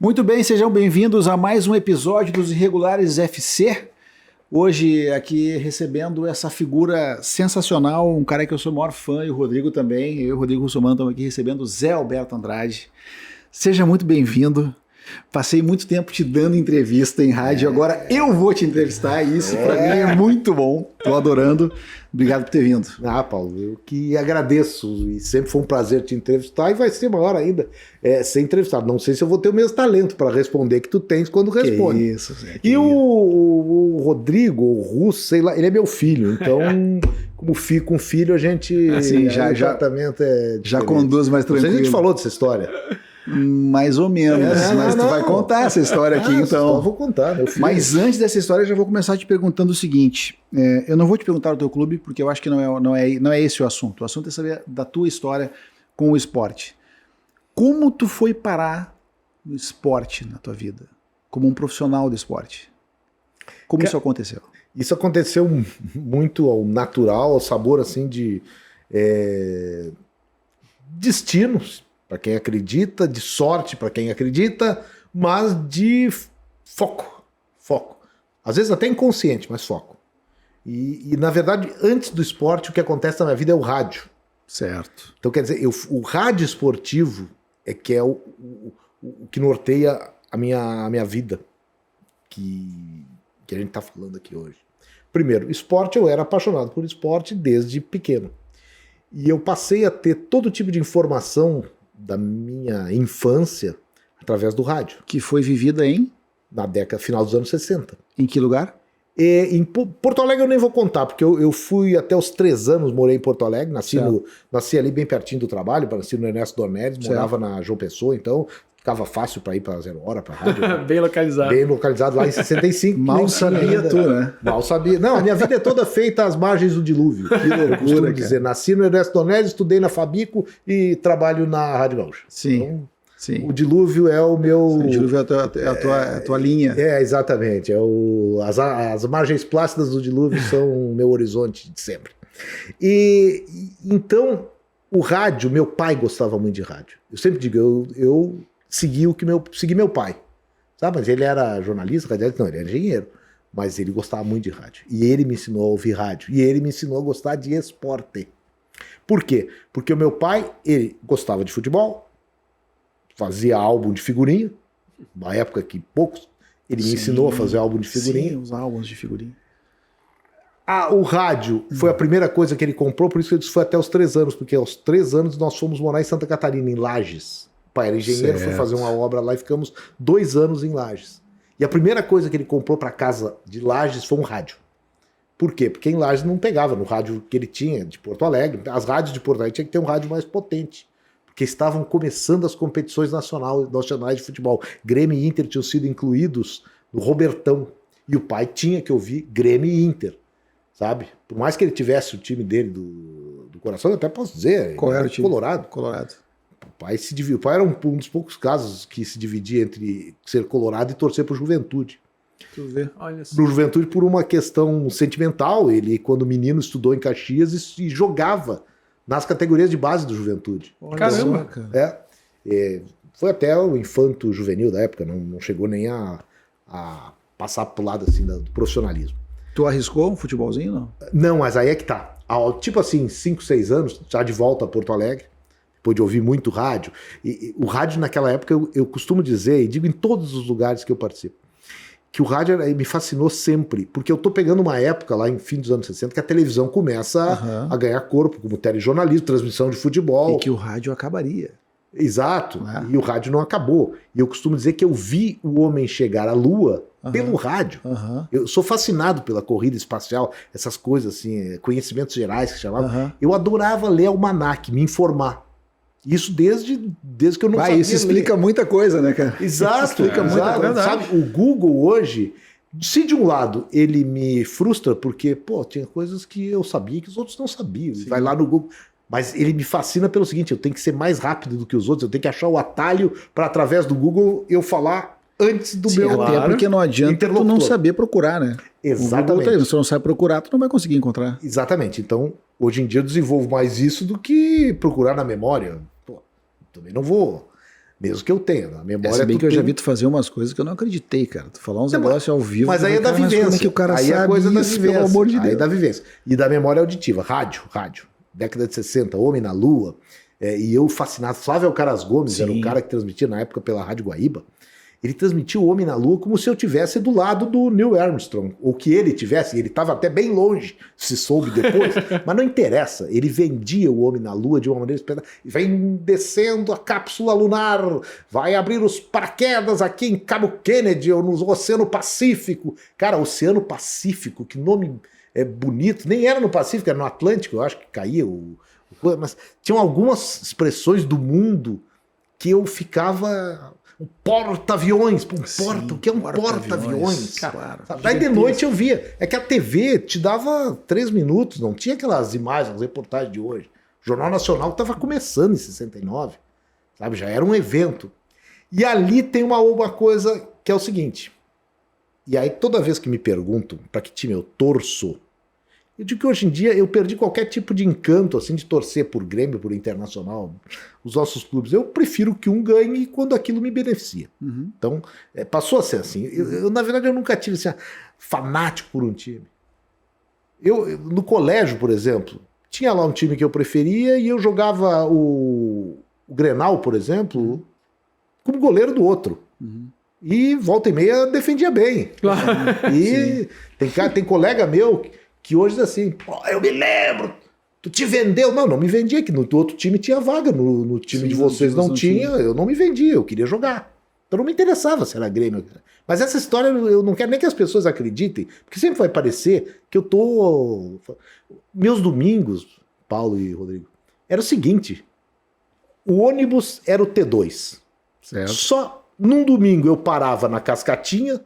Muito bem, sejam bem-vindos a mais um episódio dos Irregulares FC. Hoje aqui recebendo essa figura sensacional, um cara que eu sou o maior fã e o Rodrigo também. Eu e o Rodrigo Russomano estamos aqui recebendo o Zé Alberto Andrade. Seja muito bem-vindo. Passei muito tempo te dando entrevista em rádio, agora eu vou te entrevistar e isso pra mim é muito bom. Tô adorando. Obrigado por ter vindo. Paulo, eu que agradeço e sempre foi um prazer te entrevistar e vai ser maior ainda ser entrevistado. Não sei se eu vou ter o mesmo talento para responder que tu tens quando responde. Isso, Zé, e o Rodrigo, o Russo, sei lá, ele é meu filho, então como fica um filho a gente assim, já conduz mais tranquilo. Não sei se a gente falou dessa história. Mais ou menos, mas tu vai contar essa história aqui, então. Eu vou contar, meu filho. Mas antes dessa história, eu já vou começar te perguntando o seguinte: eu não vou te perguntar do teu clube, porque eu acho que não é esse o assunto. O assunto é saber da tua história com o esporte. Como tu foi parar no esporte na tua vida? Como um profissional do esporte? Como isso aconteceu? Isso aconteceu muito ao natural, ao sabor assim de destinos. Para quem acredita, de sorte para quem acredita, mas de foco. Às vezes até inconsciente, mas foco. E na verdade, antes do esporte, o que acontece na minha vida é o rádio. Certo. Então quer dizer, o rádio esportivo é que é o que norteia a minha vida, que a gente está falando aqui hoje. Primeiro, esporte, eu era apaixonado por esporte desde pequeno. E eu passei a ter todo tipo de informação da minha infância através do rádio. Que foi vivida na década, final dos anos 60. Em que lugar? Em Porto Alegre eu nem vou contar, porque eu fui até os 3 anos, morei em Porto Alegre, nasci ali bem pertinho do trabalho, nasci no Ernesto Dornelles, morava na João Pessoa, então ficava fácil para ir para 0 hora, para rádio. Bem localizado. Bem localizado lá em 65. Mal sabia tu, né? Mal sabia. Não, a minha vida é toda feita às margens do dilúvio. Que loucura, dizer. Nasci no Ernesto Dornelles, estudei na Fabico e trabalho na Rádio Gaúcha. Sim. Então, sim. O dilúvio é o meu... O dilúvio é a tua linha. Exatamente. As margens plácidas do dilúvio são o meu horizonte de sempre. E então, o rádio, meu pai gostava muito de rádio. Eu sempre digo, eu segui meu pai. Sabe? Mas ele era jornalista, radialista, não, ele era engenheiro. Mas ele gostava muito de rádio. E ele me ensinou a ouvir rádio. E ele me ensinou a gostar de esporte. Por quê? Porque o meu pai, ele gostava de futebol, fazia álbum de figurinha, uma época que poucos, ele me ensinou a fazer álbum de figurinha. Sim, os álbuns de figurinha. O rádio foi a primeira coisa que ele comprou, por isso que ele foi até os 3 anos, porque aos 3 anos nós fomos morar em Santa Catarina, em Lages. O pai era engenheiro, foi fazer uma obra lá e ficamos 2 anos em Lages. E a primeira coisa que ele comprou para casa de Lages foi um rádio. Por quê? Porque em Lages não pegava no rádio que ele tinha, de Porto Alegre. As rádios de Porto Alegre tinha que ter um rádio mais potente. Porque estavam começando as competições nacionais de futebol. Grêmio e Inter tinham sido incluídos no Robertão. E o pai tinha que ouvir Grêmio e Inter, sabe? Por mais que ele tivesse o time dele do coração, eu até posso dizer. Qual era o time? Colorado. O pai se dividiu. O pai era um dos poucos casos que se dividia entre ser colorado e torcer por Juventude. Tu vê? Olha só. Pro Juventude por uma questão sentimental. Ele, quando menino, estudou em Caxias e jogava nas categorias de base do Juventude. Caramba! Foi até o infanto juvenil da época, não chegou nem a passar pro lado assim, do profissionalismo. Tu arriscou um futebolzinho, não? Não, mas aí é que tá. Tipo assim, 5, 6 anos, já de volta a Porto Alegre, depois de ouvir muito rádio. E o rádio naquela época, eu costumo dizer, e digo em todos os lugares que eu participo, que o rádio me fascinou sempre, porque eu tô pegando uma época lá em fim dos anos 60 que a televisão começa a ganhar corpo, como telejornalismo, transmissão de futebol. E que o rádio acabaria. Exato, e o rádio não acabou. E eu costumo dizer que eu vi o homem chegar à Lua pelo rádio. Eu sou fascinado pela corrida espacial, essas coisas assim, conhecimentos gerais que chamavam. Eu adorava ler almanaque, me informar. Isso desde que eu não sabia. Isso explica muita coisa, né, cara? Exato. Isso explica muita coisa. Sabe, o Google hoje, se de um lado ele me frustra, porque, tinha coisas que eu sabia que os outros não sabiam. Vai lá no Google. Mas ele me fascina pelo seguinte, eu tenho que ser mais rápido do que os outros, eu tenho que achar o atalho para, através do Google, eu falar antes do meu até porque não adianta tu não saber procurar, né? Exatamente. Se tu não sabe procurar, tu não vai conseguir encontrar. Exatamente. Então, hoje em dia eu desenvolvo mais isso do que procurar na memória. Também não vou Mesmo que eu tenha. Na memória. Se bem que eu já vi tu fazer umas coisas que eu não acreditei, cara. Tu falar uns negócios ao vivo. Mas aí é da vivência. Como é que o cara aí sabe é coisa isso, da vivência. pelo amor de Deus? Aí é da vivência. E da memória auditiva. Rádio. Década de 60, Homem na Lua. E eu fascinado. Flávio Alcaraz Gomes era o cara que transmitia na época pela Rádio Guaíba. Ele transmitiu o Homem na Lua como se eu tivesse do lado do Neil Armstrong, ou que ele tivesse, ele estava até bem longe, se soube depois, mas não interessa, ele vendia o Homem na Lua de uma maneira espetacular, vem descendo a cápsula lunar, vai abrir os paraquedas aqui em Cabo Kennedy, ou no Oceano Pacífico. Cara, Oceano Pacífico, que nome bonito, nem era no Pacífico, era no Atlântico, eu acho que caía, mas tinham algumas expressões do mundo que eu ficava... Um porta-aviões, o que é um porta-aviões? Claro. Daí de noite eu via. É que a TV te dava 3 minutos, não tinha aquelas imagens, as reportagens de hoje. O Jornal Nacional estava começando em 69, sabe? Já era um evento. E ali tem uma coisa que é o seguinte. E aí toda vez que me perguntam para que time eu torço, eu digo que hoje em dia eu perdi qualquer tipo de encanto assim de torcer por Grêmio, por Internacional, os nossos clubes. Eu prefiro que um ganhe quando aquilo me beneficia. Uhum. Então, passou a ser assim. Na verdade, eu nunca tive assim, fanático por um time. No colégio, por exemplo, tinha lá um time que eu preferia e eu jogava o Grenal, por exemplo, como goleiro do outro. Uhum. E volta e meia defendia bem. Claro. E tem colega meu que hoje diz assim, eu me lembro, tu te vendeu. Não me vendia, que no outro time tinha vaga, no time de vocês não tinha, eu não me vendia, eu queria jogar. Então não me interessava se era Grêmio. Mas essa história eu não quero nem que as pessoas acreditem, porque sempre vai parecer que eu tô... Meus domingos, Paulo e Rodrigo, era o seguinte, o ônibus era o T2. Certo. Só num domingo eu parava na Cascatinha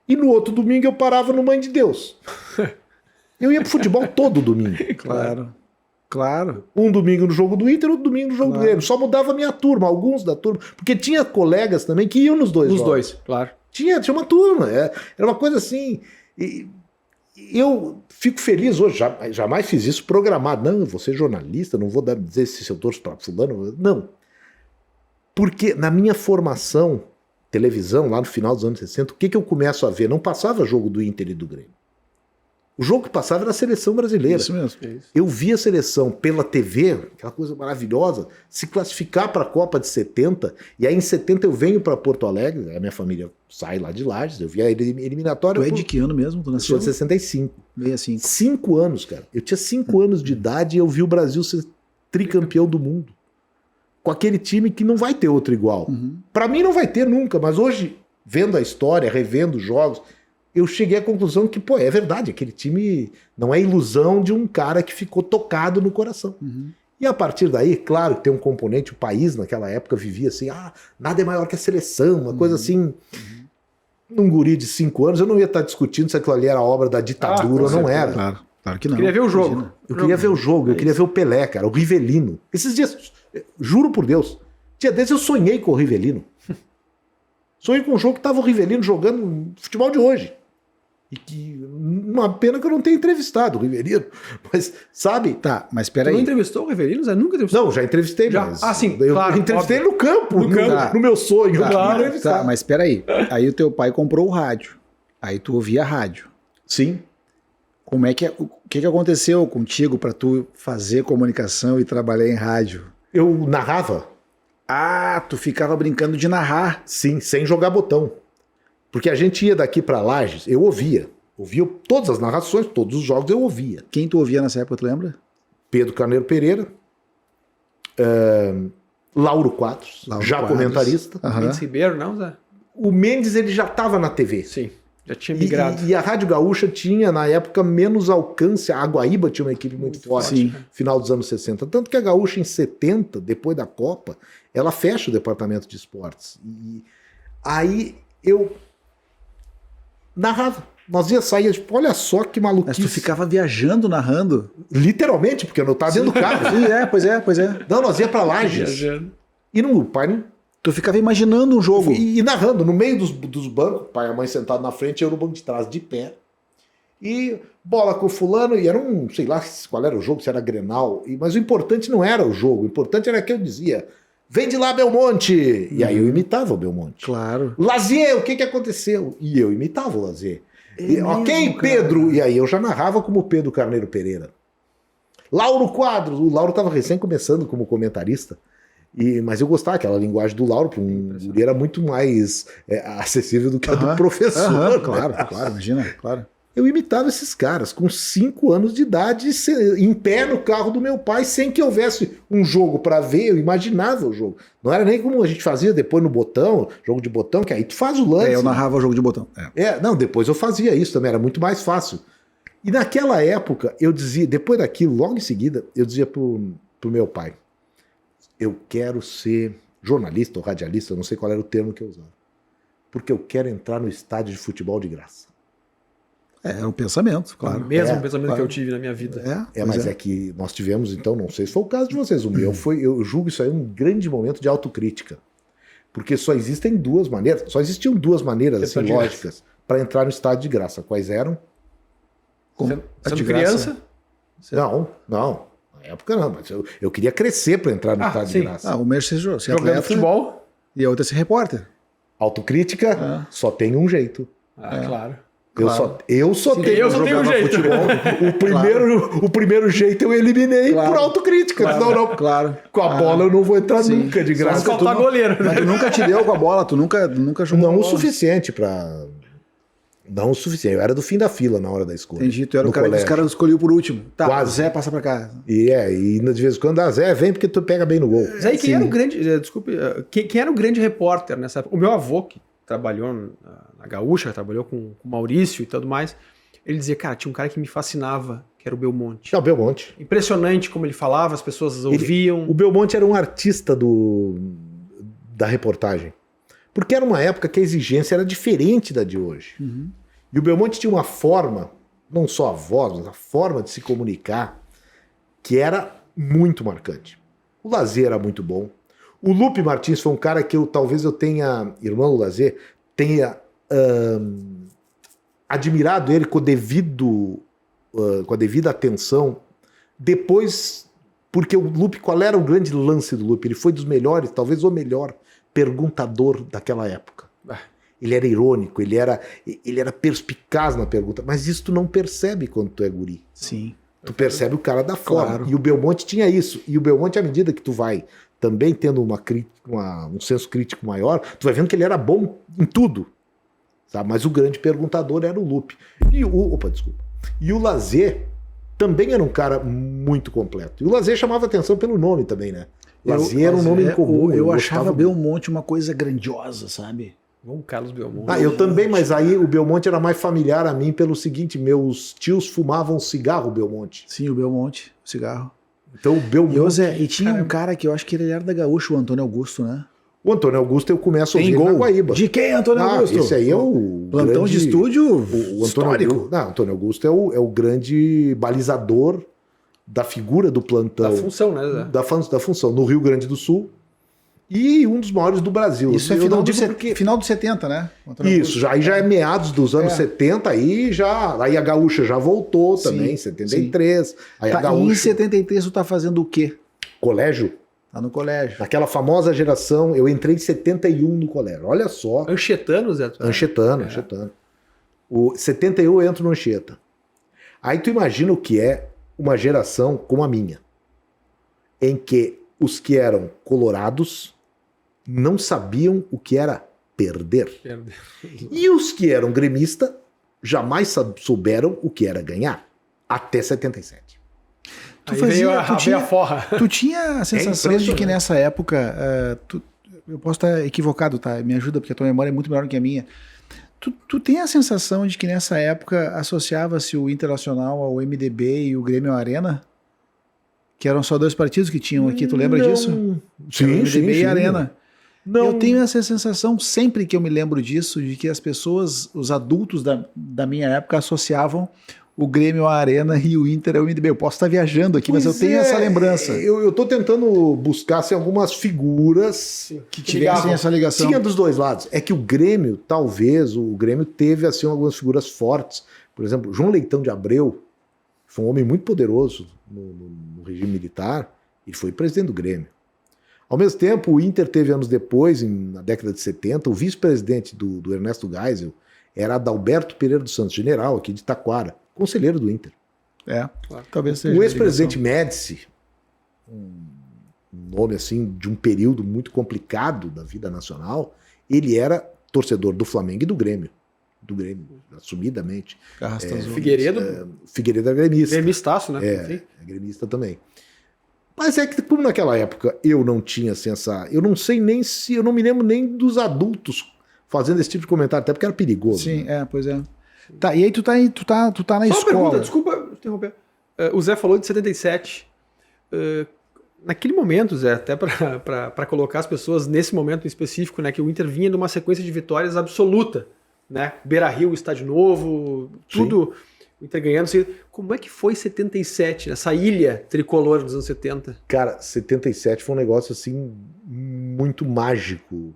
e no outro domingo eu parava no Mãe de Deus. Eu ia pro futebol todo domingo. Claro. Um domingo no jogo do Inter, outro domingo no jogo do Grêmio. Só mudava a minha turma, alguns da turma. Porque tinha colegas também que iam nos dois jogos. Nos dois, claro. Tinha uma turma. Era uma coisa assim. E eu fico feliz hoje. Jamais fiz isso programado. Não, eu vou ser jornalista, não vou dizer se eu torço para fulano. Não. Porque na minha formação, televisão, lá no final dos anos 60, o que eu começo a ver? Não passava jogo do Inter e do Grêmio. O jogo que passava era a seleção brasileira. Isso mesmo. Eu vi a seleção pela TV, aquela coisa maravilhosa, se classificar para a Copa de 70, e aí em 70 eu venho para Porto Alegre, a minha família sai lá de Lages, eu vi a eliminatória. Tu é de que ano mesmo? Tu nasceu? Eu sou de 65. 65. 5 anos, cara. Eu tinha 5 anos de idade e eu vi o Brasil ser tricampeão do mundo. Com aquele time que não vai ter outro igual. Uhum. Para mim não vai ter nunca, mas hoje, vendo a história, revendo os jogos, eu cheguei à conclusão que, é verdade, aquele time não é ilusão de um cara que ficou tocado no coração. Uhum. E a partir daí, claro, tem um componente, o país naquela época vivia assim, nada é maior que a seleção, uma coisa assim. Uhum. Num guri de 5 anos, eu não ia estar discutindo se aquilo ali era obra da ditadura ou não era. Claro que não. Eu queria ver o jogo. Eu queria ver o jogo, eu queria ver o Pelé, cara, o Rivelino. Esses dias, juro por Deus, dia desses eu sonhei com o Rivelino. Sonhei com um jogo que tava o Rivelino jogando futebol de hoje. E que, uma pena que eu não tenha entrevistado o Rivelino, mas sabe? Tá, mas peraí. Você não entrevistou o Rivelino? Você nunca entrevistou? Não, já entrevistei, já? mas... sim, eu claro. Entrevistei ele no campo, no meu sonho. Tá, mas peraí. Aí o teu pai comprou o rádio. Aí tu ouvia a rádio. Sim. Como é que o que aconteceu contigo para tu fazer comunicação e trabalhar em rádio? Eu narrava. Tu ficava brincando de narrar. Sim, sem jogar botão. Porque a gente ia daqui para Lages, eu ouvia todas as narrações, todos os jogos eu ouvia. Quem tu ouvia nessa época, tu lembra? Pedro Carneiro Pereira, Lauro Quadros, comentarista. Mendes Ribeiro, não, Zé? O Mendes, ele já estava na TV. Sim, já tinha migrado. E a Rádio Gaúcha tinha, na época, menos alcance. A Guaíba tinha uma equipe muito forte, sim. Final dos anos 60. Tanto que a Gaúcha, em 70, depois da Copa, ela fecha o departamento de esportes. E aí eu narrava. Nós ia sair, tipo, olha só que maluquice. Mas tu ficava viajando, narrando? Literalmente, porque eu não estava dentro do carro. Sim, pois é. Não, nós ia para Lages. E no pai... Tu ficava imaginando um jogo. E narrando, no meio dos bancos, pai e a mãe sentado na frente, eu no banco de trás, de pé. E bola com o fulano, e era sei lá qual era o jogo, se era Grenal. Mas o importante não era o jogo, o importante era que eu dizia, vem de lá, Belmonte! E aí eu imitava o Belmonte. Claro. Lazier, o que aconteceu? E eu imitava o Lazier. Ok, mesmo, Pedro! E aí eu já narrava como Pedro Carneiro Pereira. Lauro Quadros. O Lauro estava recém começando como comentarista. Mas eu gostava, aquela linguagem do Lauro, ele era muito mais acessível do que a do professor. Né? Claro, imagina, claro. Eu imitava esses caras com 5 anos de idade, em pé no carro do meu pai, sem que houvesse um jogo para ver, eu imaginava o jogo. Não era nem como a gente fazia depois no botão, jogo de botão, que aí tu faz o lance. Eu narrava o jogo de botão. Não, depois eu fazia isso também, era muito mais fácil. E naquela época, eu dizia, depois daquilo, logo em seguida, eu dizia pro meu pai, eu quero ser jornalista ou radialista, eu não sei qual era o termo que eu usava, porque eu quero entrar no estádio de futebol de graça. É um pensamento, claro. O mesmo pensamento que eu tive na minha vida. Mas é que nós tivemos, então, não sei se foi o caso de vocês, o meu foi, eu julgo isso aí um grande momento de autocrítica, porque só existiam duas maneiras assim, lógicas para entrar no estádio de graça. Quais eram? Sendo criança? Não. Na época não, mas eu queria crescer para entrar no estádio de graça. O meu ser jogando futebol. E a outra ser repórter. Autocrítica só tem um jeito. Claro. Eu só tenho um jeito. Futebol. O primeiro jeito eu eliminei por autocrítica. Claro. Com a bola eu não vou entrar nunca de graça. Só faltar goleiro. Mas tu nunca te deu com a bola, tu nunca jogou. Não o suficiente para... Não o suficiente. Eu era do fim da fila na hora da escolha. Entendi, tu era o cara que os caras escolhiam por último. Tá, quase. Zé, passa pra cá. E de vez em quando, Zé, vem porque tu pega bem no gol. Zé, quem era o grande... Desculpe, quem era o grande repórter nessa época? O meu avô, que trabalhou na Gaúcha, trabalhou com o Maurício e tudo mais, ele dizia, cara, tinha um cara que me fascinava, que era o Belmonte. O Belmonte. Impressionante como ele falava, as pessoas ouviam. O Belmonte era um artista da reportagem. Porque era uma época que a exigência era diferente da de hoje. Uhum. E o Belmonte tinha uma forma, não só a voz, mas a forma de se comunicar, que era muito marcante. O Lazier era muito bom. O Lupe Martins foi um cara que talvez eu tenha, irmão do Lazier, tenha admirado ele com a devida atenção. Depois, porque o Lupe, qual era o grande lance do Lupe? Ele foi dos melhores, talvez o melhor perguntador daquela época. Ele era irônico, ele era perspicaz na pergunta, mas isso tu não percebe quando tu é guri. Sim. Tu percebe o cara da forma. Claro. E o Belmonte tinha isso. E o Belmonte, à medida que tu vai também tendo um senso crítico maior, tu vai vendo que ele era bom em tudo. Sabe? Mas o grande perguntador era o Lupe. E o Lazier também era um cara muito completo. E o Lazier chamava atenção pelo nome também, né? Lazier era um nome incomum. Eu achava Belmonte uma coisa grandiosa, sabe? Bom, Carlos Belmonte. Eu também, mas aí o Belmonte era mais familiar a mim pelo seguinte, meus tios fumavam cigarro Belmonte. Sim, o Belmonte, o cigarro. Então o Belmonte... E tinha um cara que eu acho que ele era da Gaúcha, o Antônio Augusto, né? O Antônio Augusto eu começo a ouvir na Guaíba. De quem, Antônio Augusto? Esse aí é o plantão de estúdio histórico. Antônio Augusto é o grande balizador da figura do plantão. Da função, né? Da função, no Rio Grande do Sul. E um dos maiores do Brasil. Isso é final dos 70, né? Isso, aí já é meados dos anos 70, aí a Gaúcha já voltou também, em 73. Sim. Aí a Gaúcha... E em 73 tu tá fazendo o quê? Colégio. Tá no colégio. Naquela famosa geração, eu entrei em 71 no colégio, olha só. Anchetano, Zé? Anchetano. 71 eu entro no Anchieta. Aí tu imagina o que é uma geração como a minha, em que os que eram colorados não sabiam o que era perder. E os que eram gremistas jamais souberam o que era ganhar. Até 77. Veio a forra. Tu tinha a sensação de que nessa época... eu posso estar equivocado, tá? Me ajuda, porque a tua memória é muito melhor que a minha. Tu tem a sensação de que nessa época associava-se o Internacional ao MDB e o Grêmio à Arena? Que eram só 2 partidos que tinham aqui, tu lembra disso? Sim, o MDB e a Arena. Não. Eu tenho essa sensação, sempre que eu me lembro disso, de que as pessoas, os adultos da minha época, associavam o Grêmio à Arena e o Inter ao MDB. Eu posso estar viajando aqui, mas eu tenho essa lembrança. Eu estou tentando buscar assim, algumas figuras que tivessem essa ligação. Tinha dos dois lados. É que o Grêmio, talvez, o Grêmio teve assim, algumas figuras fortes. Por exemplo, João Leitão de Abreu foi um homem muito poderoso no regime militar e foi presidente do Grêmio. Ao mesmo tempo, o Inter teve anos depois, na década de 70, o vice-presidente do Ernesto Geisel era Adalberto Pereira dos Santos, general aqui de Taquara, conselheiro do Inter. Claro. Talvez seja. O ex-presidente Médici, um nome assim de um período muito complicado da vida nacional, ele era torcedor do Flamengo e do Grêmio, assumidamente. Figueiredo era gremista. Gremistaço, né? É gremista também. Mas é que como naquela época eu não tinha assim, eu não sei nem se, eu não me lembro nem dos adultos fazendo esse tipo de comentário, até porque era perigoso. Sim, né? pois é. Tá, e aí tu tá na Só escola. uma pergunta, desculpa interromper. O Zé falou de 77. Naquele momento, Zé, até para colocar as pessoas nesse momento em específico, né, que o Inter vinha numa sequência de vitórias absoluta, né? Beira-Rio, Estádio Novo, tudo, o Inter ganhando. Como é que foi 77, essa ilha tricolor dos anos 70? Cara, 77 foi um negócio assim muito mágico.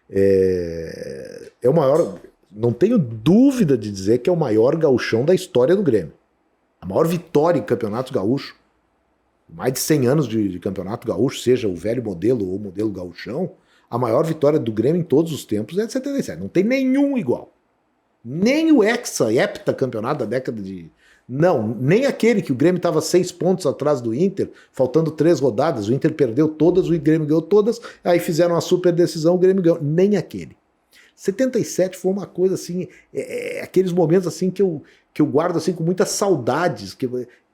É o maior, não tenho dúvida de dizer que é o maior gauchão da história do Grêmio. A maior vitória em campeonato gaúcho, mais de 100 anos de campeonato gaúcho, seja o velho modelo ou o modelo gauchão, a maior vitória do Grêmio em todos os tempos é de 77. Não tem nenhum igual. Nem o hepta campeonato da década de... Não, nem aquele que o Grêmio estava 6 pontos atrás do Inter, faltando 3 rodadas, o Inter perdeu todas, o Grêmio ganhou todas, aí fizeram uma super decisão, o Grêmio ganhou. Nem aquele. 77 foi uma coisa assim, aqueles momentos assim que eu guardo assim com muitas saudades, que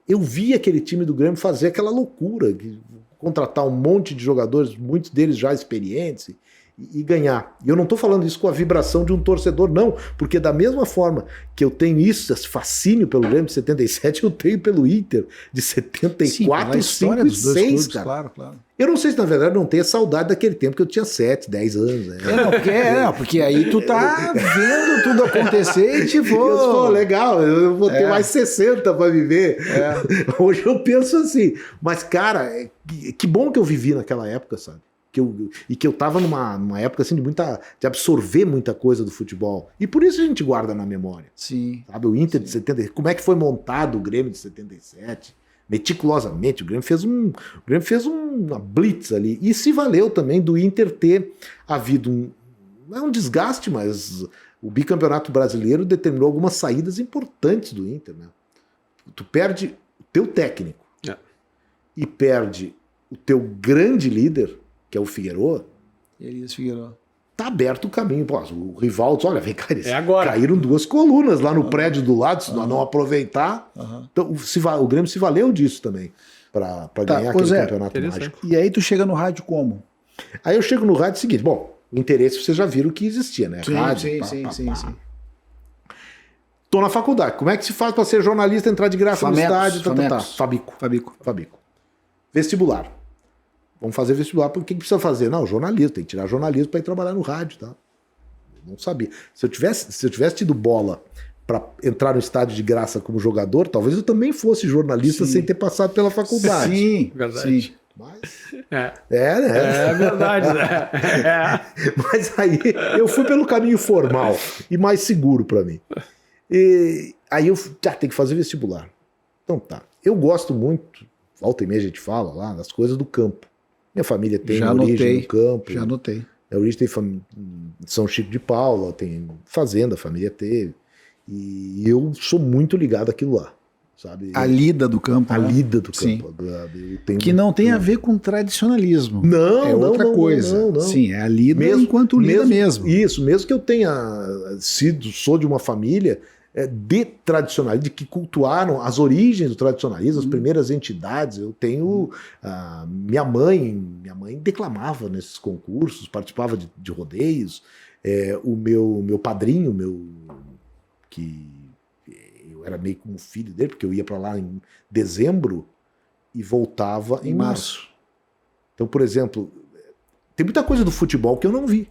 eu vi aquele time do Grêmio fazer aquela loucura, contratar um monte de jogadores, muitos deles já experientes, e ganhar. E eu não estou falando isso com a vibração de um torcedor, não, porque da mesma forma que eu tenho isso, esse fascínio pelo Grêmio de 77, eu tenho pelo Inter de 74, 5 e 6, cara. Claro. Eu não sei se na verdade não tenho saudade daquele tempo que eu tinha 7, 10 anos. Né? Porque aí tu tá vendo tudo acontecer e tipo... Pô, legal, eu vou ter mais 60 para viver. Hoje eu penso assim, mas cara, que bom que eu vivi naquela época, sabe? Que eu tava numa época assim de absorver muita coisa do futebol. E por isso a gente guarda na memória. Sim. Sabe, o Inter de 70, como é que foi montado o Grêmio de 77? Meticulosamente, o Grêmio fez uma blitz ali. E se valeu também do Inter ter havido não é um desgaste, mas o bicampeonato brasileiro determinou algumas saídas importantes do Inter, né? Tu perde o teu técnico e perde o teu grande líder, que é o Figueiredo, Elias Figueiredo. Tá aberto o caminho. Pô, o Rivaldo, olha, vem cá, eles agora. Caíram 2 colunas lá no prédio do lado, se nós não aproveitar. Então, o Grêmio se valeu disso também, para ganhar aquele campeonato mágico. E aí tu chega no rádio como? Aí eu chego no rádio seguinte, bom, o interesse vocês já viram que existia, né? Sim, Rádio, sim. Tô na faculdade, como é que se faz para ser jornalista, entrar de graça no estádio? Fabico. Vestibular. Vamos fazer vestibular, porque o que precisa fazer? Não, jornalismo, tem que tirar jornalismo para ir trabalhar no rádio, tá? Eu não sabia. Se eu tivesse tido bola para entrar no estádio de graça como jogador, talvez eu também fosse jornalista sem ter passado pela faculdade. Sim, verdade. Sim. Mas... né? É verdade, né? Mas aí eu fui pelo caminho formal e mais seguro para mim. E aí eu tenho que fazer vestibular. Então tá. Eu gosto muito, volta e meia a gente fala lá, das coisas do campo. Minha família tem origem no campo. Já anotei. A origem tem São Chico de Paula, tem fazenda, a família teve. E eu sou muito ligado àquilo lá, sabe? A lida do campo. A lida do Sim. campo. Que não tem a ver com tradicionalismo. Não, é outra coisa. Não. Sim, é a lida enquanto lida mesmo. Isso, mesmo que eu tenha sou de uma família de tradicionalismo, de que cultuaram as origens do tradicionalismo, as primeiras entidades. Eu tenho minha mãe declamava nesses concursos, participava de rodeios. O meu padrinho, que eu era meio como filho dele, porque eu ia para lá em dezembro e voltava em março. Então, por exemplo, tem muita coisa do futebol que eu não vi,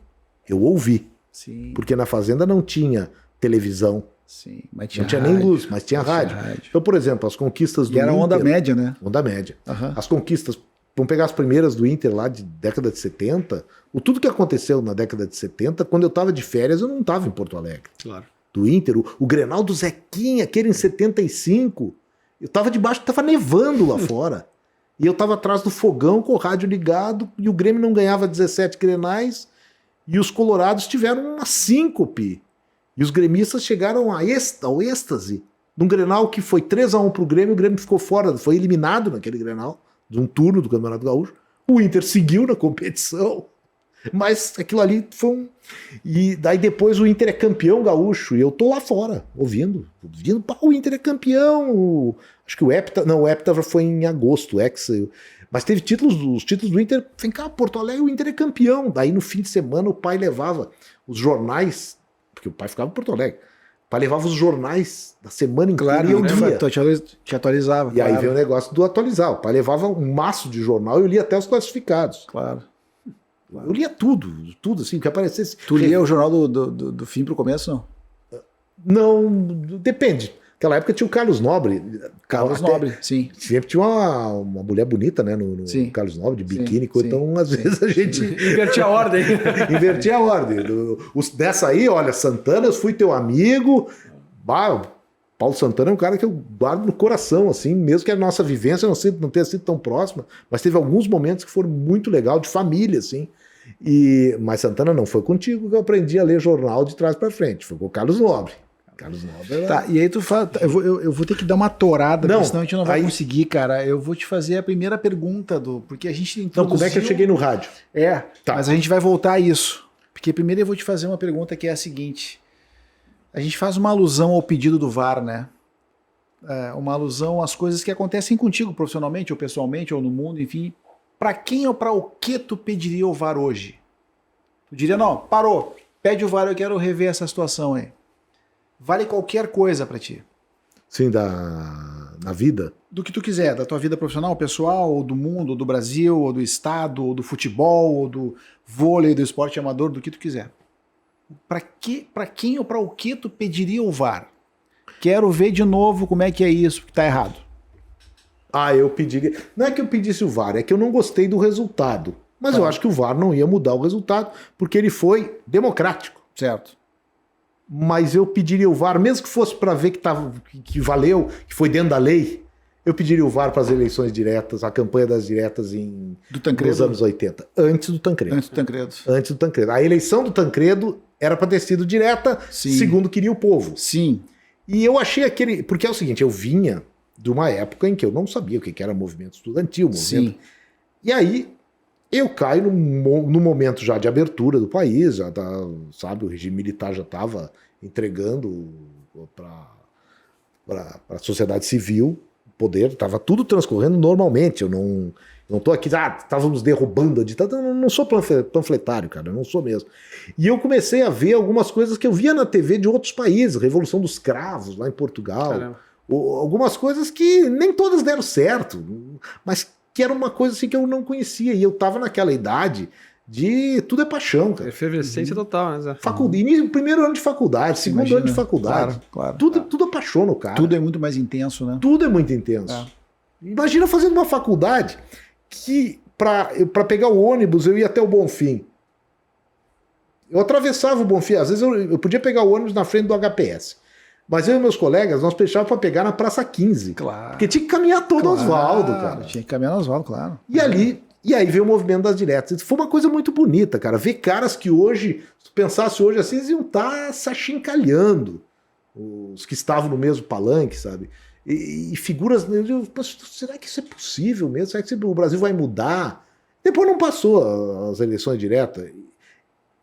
eu ouvi. Sim. Porque na fazenda não tinha televisão. Sim, mas tinha não tinha nem luz, mas tinha rádio. Então, por exemplo, as conquistas do Inter... era onda média, né? Onda média. As conquistas, vamos pegar as primeiras do Inter lá de década de 70, tudo que aconteceu na década de 70, quando eu estava de férias, eu não estava em Porto Alegre. Claro. Do Inter, o Grenal do Zequinha, aquele em 75, eu estava debaixo, estava nevando lá fora. E eu tava atrás do fogão com o rádio ligado e o Grêmio não ganhava 17 Grenais e os colorados tiveram uma síncope. E os gremistas chegaram ao êxtase. Num Grenal que foi 3-1 pro Grêmio, o Grêmio ficou fora, foi eliminado naquele Grenal, de um turno do Campeonato Gaúcho. O Inter seguiu na competição, mas aquilo ali foi um... E daí depois o Inter é campeão gaúcho, e eu tô lá fora, ouvindo. Pá, o Inter é campeão. Acho que o Hepta foi em agosto, mas teve os títulos do Inter. Vem cá, Porto Alegre, o Inter é campeão. Daí no fim de semana o pai levava os jornais, porque o pai ficava em Porto Alegre. O pai levava os jornais da semana inteira. Claro, e eu lia. te atualizava. E aí veio o negócio do atualizar. O pai levava um maço de jornal e eu lia até os classificados. Claro. Eu lia tudo assim, que aparecesse. Tu lia o jornal do fim pro começo, não? Não, depende. Naquela época tinha o Carlos Nobre. Nobre, sim. Sempre tinha uma mulher bonita, né? No Carlos Nobre, de biquíni. Então, às vezes, a gente... Invertia a ordem. Invertia a ordem. Dessa aí, olha, Santana, eu fui teu amigo. Paulo Santana é um cara que eu guardo no coração, assim, mesmo que a nossa vivência não tenha sido tão próxima, mas teve alguns momentos que foram muito legal, de família, assim. Mas Santana não foi contigo que eu aprendi a ler jornal de trás para frente, foi com o Carlos Nobre. Carlos Nobre. Tá, e aí tu fala, eu vou ter que dar uma torada, porque senão a gente não vai conseguir, cara. Eu vou te fazer a primeira pergunta, porque a gente introduziu... Não, como é que eu cheguei no rádio? Tá. Mas a gente vai voltar a isso. Porque primeiro eu vou te fazer uma pergunta que é a seguinte. A gente faz uma alusão ao pedido do VAR, né? Uma alusão às coisas que acontecem contigo profissionalmente, ou pessoalmente, ou no mundo, enfim. Para quem ou para o que tu pediria o VAR hoje? Tu diria, não, parou, pede o VAR, eu quero rever essa situação aí. Vale qualquer coisa para ti. Sim, na vida? Do que tu quiser, da tua vida profissional, pessoal, ou do mundo, ou do Brasil, ou do estado, ou do futebol, ou do vôlei, do esporte amador, do que tu quiser. Para quem ou para o que tu pediria o VAR? Quero ver de novo como é que é isso, que tá errado. Eu pediria... Não é que eu pedisse o VAR, é que eu não gostei do resultado. Mas eu acho que o VAR não ia mudar o resultado, porque ele foi democrático. Certo. Mas eu pediria o VAR, mesmo que fosse para ver que valeu, que foi dentro da lei, eu pediria o VAR para as eleições diretas, a campanha das diretas nos anos 80. Antes do Tancredo. Antes do Tancredo. A eleição do Tancredo era para ter sido direta, segundo queria o povo. Sim. E eu achei aquele... Porque é o seguinte, eu vinha de uma época em que eu não sabia o que era movimento estudantil. Sim. E aí eu caio no momento já de abertura do país, já tá, sabe, o regime militar já estava entregando para a sociedade civil o poder, estava tudo transcorrendo normalmente. Eu não estou aqui, estávamos derrubando a ditadura. Eu não sou panfletário, cara, eu não sou mesmo. E eu comecei a ver algumas coisas que eu via na TV de outros países, Revolução dos Cravos, lá em Portugal. Caramba. Algumas coisas que nem todas deram certo, mas que era uma coisa assim que eu não conhecia. E eu tava naquela idade de tudo é paixão, cara. Efervescência total, né, Zé? Primeiro ano de faculdade, segundo ano de faculdade. Claro. Tudo apaixona o cara. Tudo é muito mais intenso, né? Tudo é muito intenso. Imagina fazendo uma faculdade que para pegar o ônibus eu ia até o Bonfim. Eu atravessava o Bonfim. Às vezes eu podia pegar o ônibus na frente do HPS. Mas eu e meus colegas, nós fechávamos para pegar na Praça 15. Claro. Porque tinha que caminhar todo Oswaldo, cara. Tinha que caminhar no Oswaldo, claro. E aí veio o movimento das diretas. Foi uma coisa muito bonita, cara. Ver caras que hoje, se pensasse hoje assim, eles iam estar se achincalhando. Os que estavam no mesmo palanque, sabe? E figuras... será que isso é possível mesmo? Será que o Brasil vai mudar? Depois não passou as eleições diretas.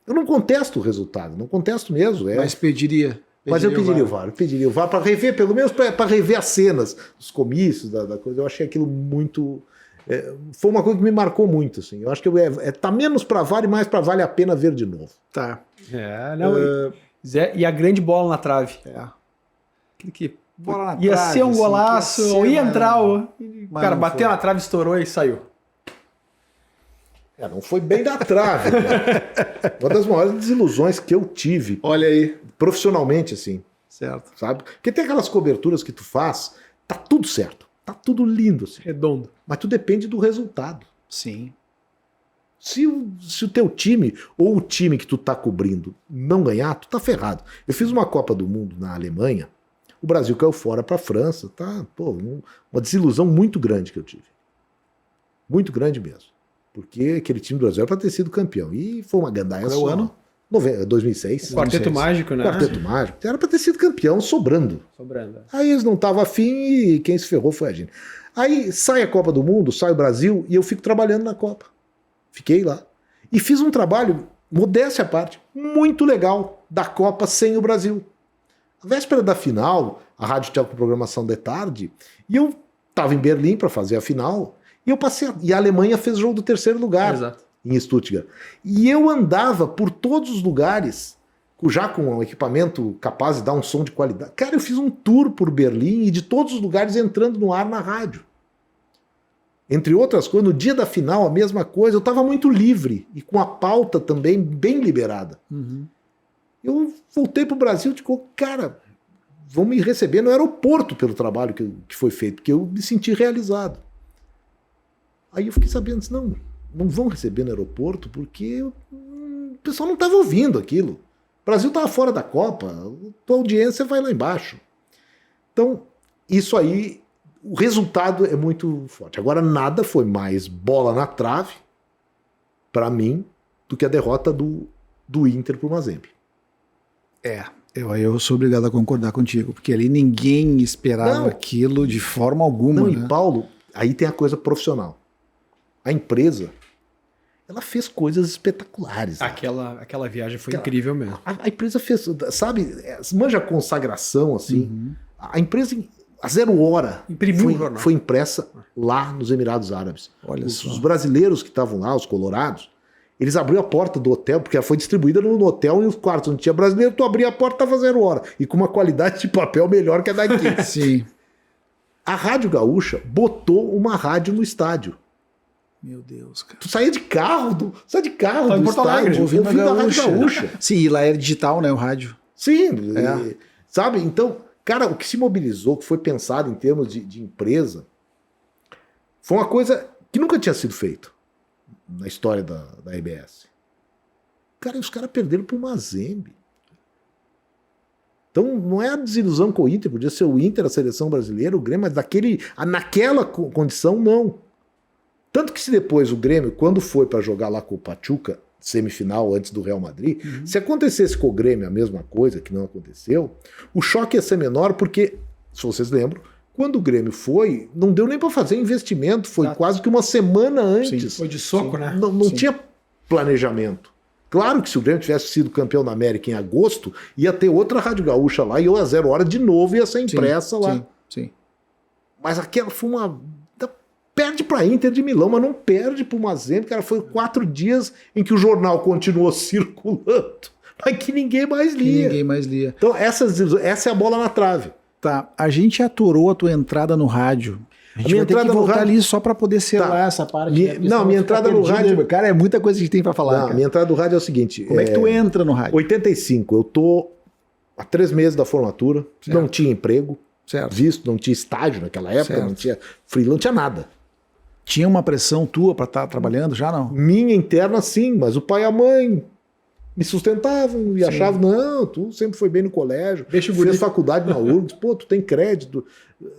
Eu não contesto o resultado, não contesto mesmo. Mas pediria... Mas eu pediria o VAR para rever, pelo menos para rever as cenas, os comícios da coisa. Eu achei aquilo muito... foi uma coisa que me marcou muito, assim. Eu acho que tá menos para VAR e mais para vale a pena ver de novo. Tá. Zé, e a grande bola na trave. Aquele que bola na ia trave, ser um golaço, assim, ou ia entrar. Cara, não bateu foi. na trave, estourou e saiu. Não foi bem da trave, né? Uma das maiores desilusões que eu tive. Olha aí. Profissionalmente, assim. Certo. Sabe? Porque tem aquelas coberturas que tu faz, tá tudo certo. Tá tudo lindo, assim. Redondo. Mas tu depende do resultado. Sim. Se o teu time, ou o time que tu tá cobrindo, não ganhar, tu tá ferrado. Eu fiz uma Copa do Mundo na Alemanha, o Brasil caiu fora pra França, tá? Pô, uma desilusão muito grande que eu tive. Muito grande mesmo. Porque aquele time do Brasil era para ter sido campeão. E foi uma gandaia Qual é o ano? 2006. O Quarteto Mágico, né? Quarteto Mágico. Era para ter sido campeão sobrando. Sobrando. Aí eles não estavam afim e quem se ferrou foi a gente. Aí sai a Copa do Mundo, sai o Brasil e eu fico trabalhando na Copa. Fiquei lá. E fiz um trabalho, modéstia à parte, muito legal da Copa sem o Brasil. A véspera da final, a rádio tinha com programação de tarde, e eu estava em Berlim para fazer a final, e eu passei. E a Alemanha fez jogo do terceiro lugar. Exato. Em Stuttgart. E eu andava por todos os lugares, já com um equipamento capaz de dar um som de qualidade. Cara, eu fiz um tour por Berlim e de todos os lugares entrando no ar na rádio. Entre outras coisas, no dia da final, a mesma coisa. Eu estava muito livre e com a pauta também bem liberada. Uhum. Eu voltei para o Brasil e digo, cara, vão me receber no aeroporto pelo trabalho que foi feito, porque eu me senti realizado. Aí eu fiquei sabendo, disse, não vão receber no aeroporto porque o pessoal não estava ouvindo aquilo. O Brasil estava fora da Copa, a tua audiência vai lá embaixo. Então, isso aí, o resultado é muito forte. Agora, nada foi mais bola na trave, para mim, do que a derrota do Inter para o Mazembe. Eu sou obrigado a concordar contigo, porque ali ninguém esperava aquilo de forma alguma. E Paulo, aí tem a coisa profissional. A empresa, ela fez coisas espetaculares. Aquela viagem foi incrível mesmo. A empresa fez, sabe, manja a consagração, assim. Uhum. A empresa, a 0 hora, Imprimiu o jornal. foi impressa lá nos Emirados Árabes. Olha só. Os brasileiros que estavam lá, os colorados, eles abriram a porta do hotel, porque ela foi distribuída no hotel e os quartos não tinha brasileiro, tu abria a porta, tava 0 hora. E com uma qualidade de papel melhor que a daqui. Sim. A Rádio Gaúcha botou uma rádio no estádio. Meu Deus, cara. Tu saía de carro do Tá em Porto Alegre, estádio, ouvindo a Rádio Gaúcha. Sim, e lá era digital, né, o rádio. Sim, sabe? Então, cara, o que se mobilizou, que foi pensado em termos de empresa, foi uma coisa que nunca tinha sido feito na história da RBS. Cara, os caras perderam pro Mazembe. Então, não é a desilusão com o Inter, podia ser o Inter, a seleção brasileira, o Grêmio, mas naquela condição, não. Tanto que se depois o Grêmio, quando foi para jogar lá com o Pachuca, semifinal antes do Real Madrid, se acontecesse com o Grêmio a mesma coisa, que não aconteceu, o choque ia ser menor porque, se vocês lembram, quando o Grêmio foi, não deu nem para fazer investimento, foi quase que uma semana antes. Sim, foi de soco, né? Não tinha planejamento. Claro que se o Grêmio tivesse sido campeão da América em agosto, ia ter outra Rádio Gaúcha lá e a 0 hora de novo ia ser impressa lá. Sim. Mas aquela foi uma... Perde para Inter de Milão, mas não perde para o Mazembe, cara. Foi 4 dias em que o jornal continuou circulando, mas que ninguém mais lia. Então essa é a bola na trave. Tá, a gente aturou a tua entrada no rádio. A gente vai ter que voltar ali só para poder selar essa parte. Minha entrada no rádio... Cara, é muita coisa que a gente tem para falar. Minha entrada no rádio é o seguinte... Como é que tu entra no rádio? 85, eu tô há 3 meses da formatura, não tinha emprego, visto, não tinha estágio naquela época, não tinha freelance, não tinha nada. Tinha uma pressão tua para estar trabalhando já, não? Minha interna, sim, mas o pai e a mãe me sustentavam e achavam, não, tu sempre foi bem no colégio, fez faculdade na URGS, pô, tu tem crédito.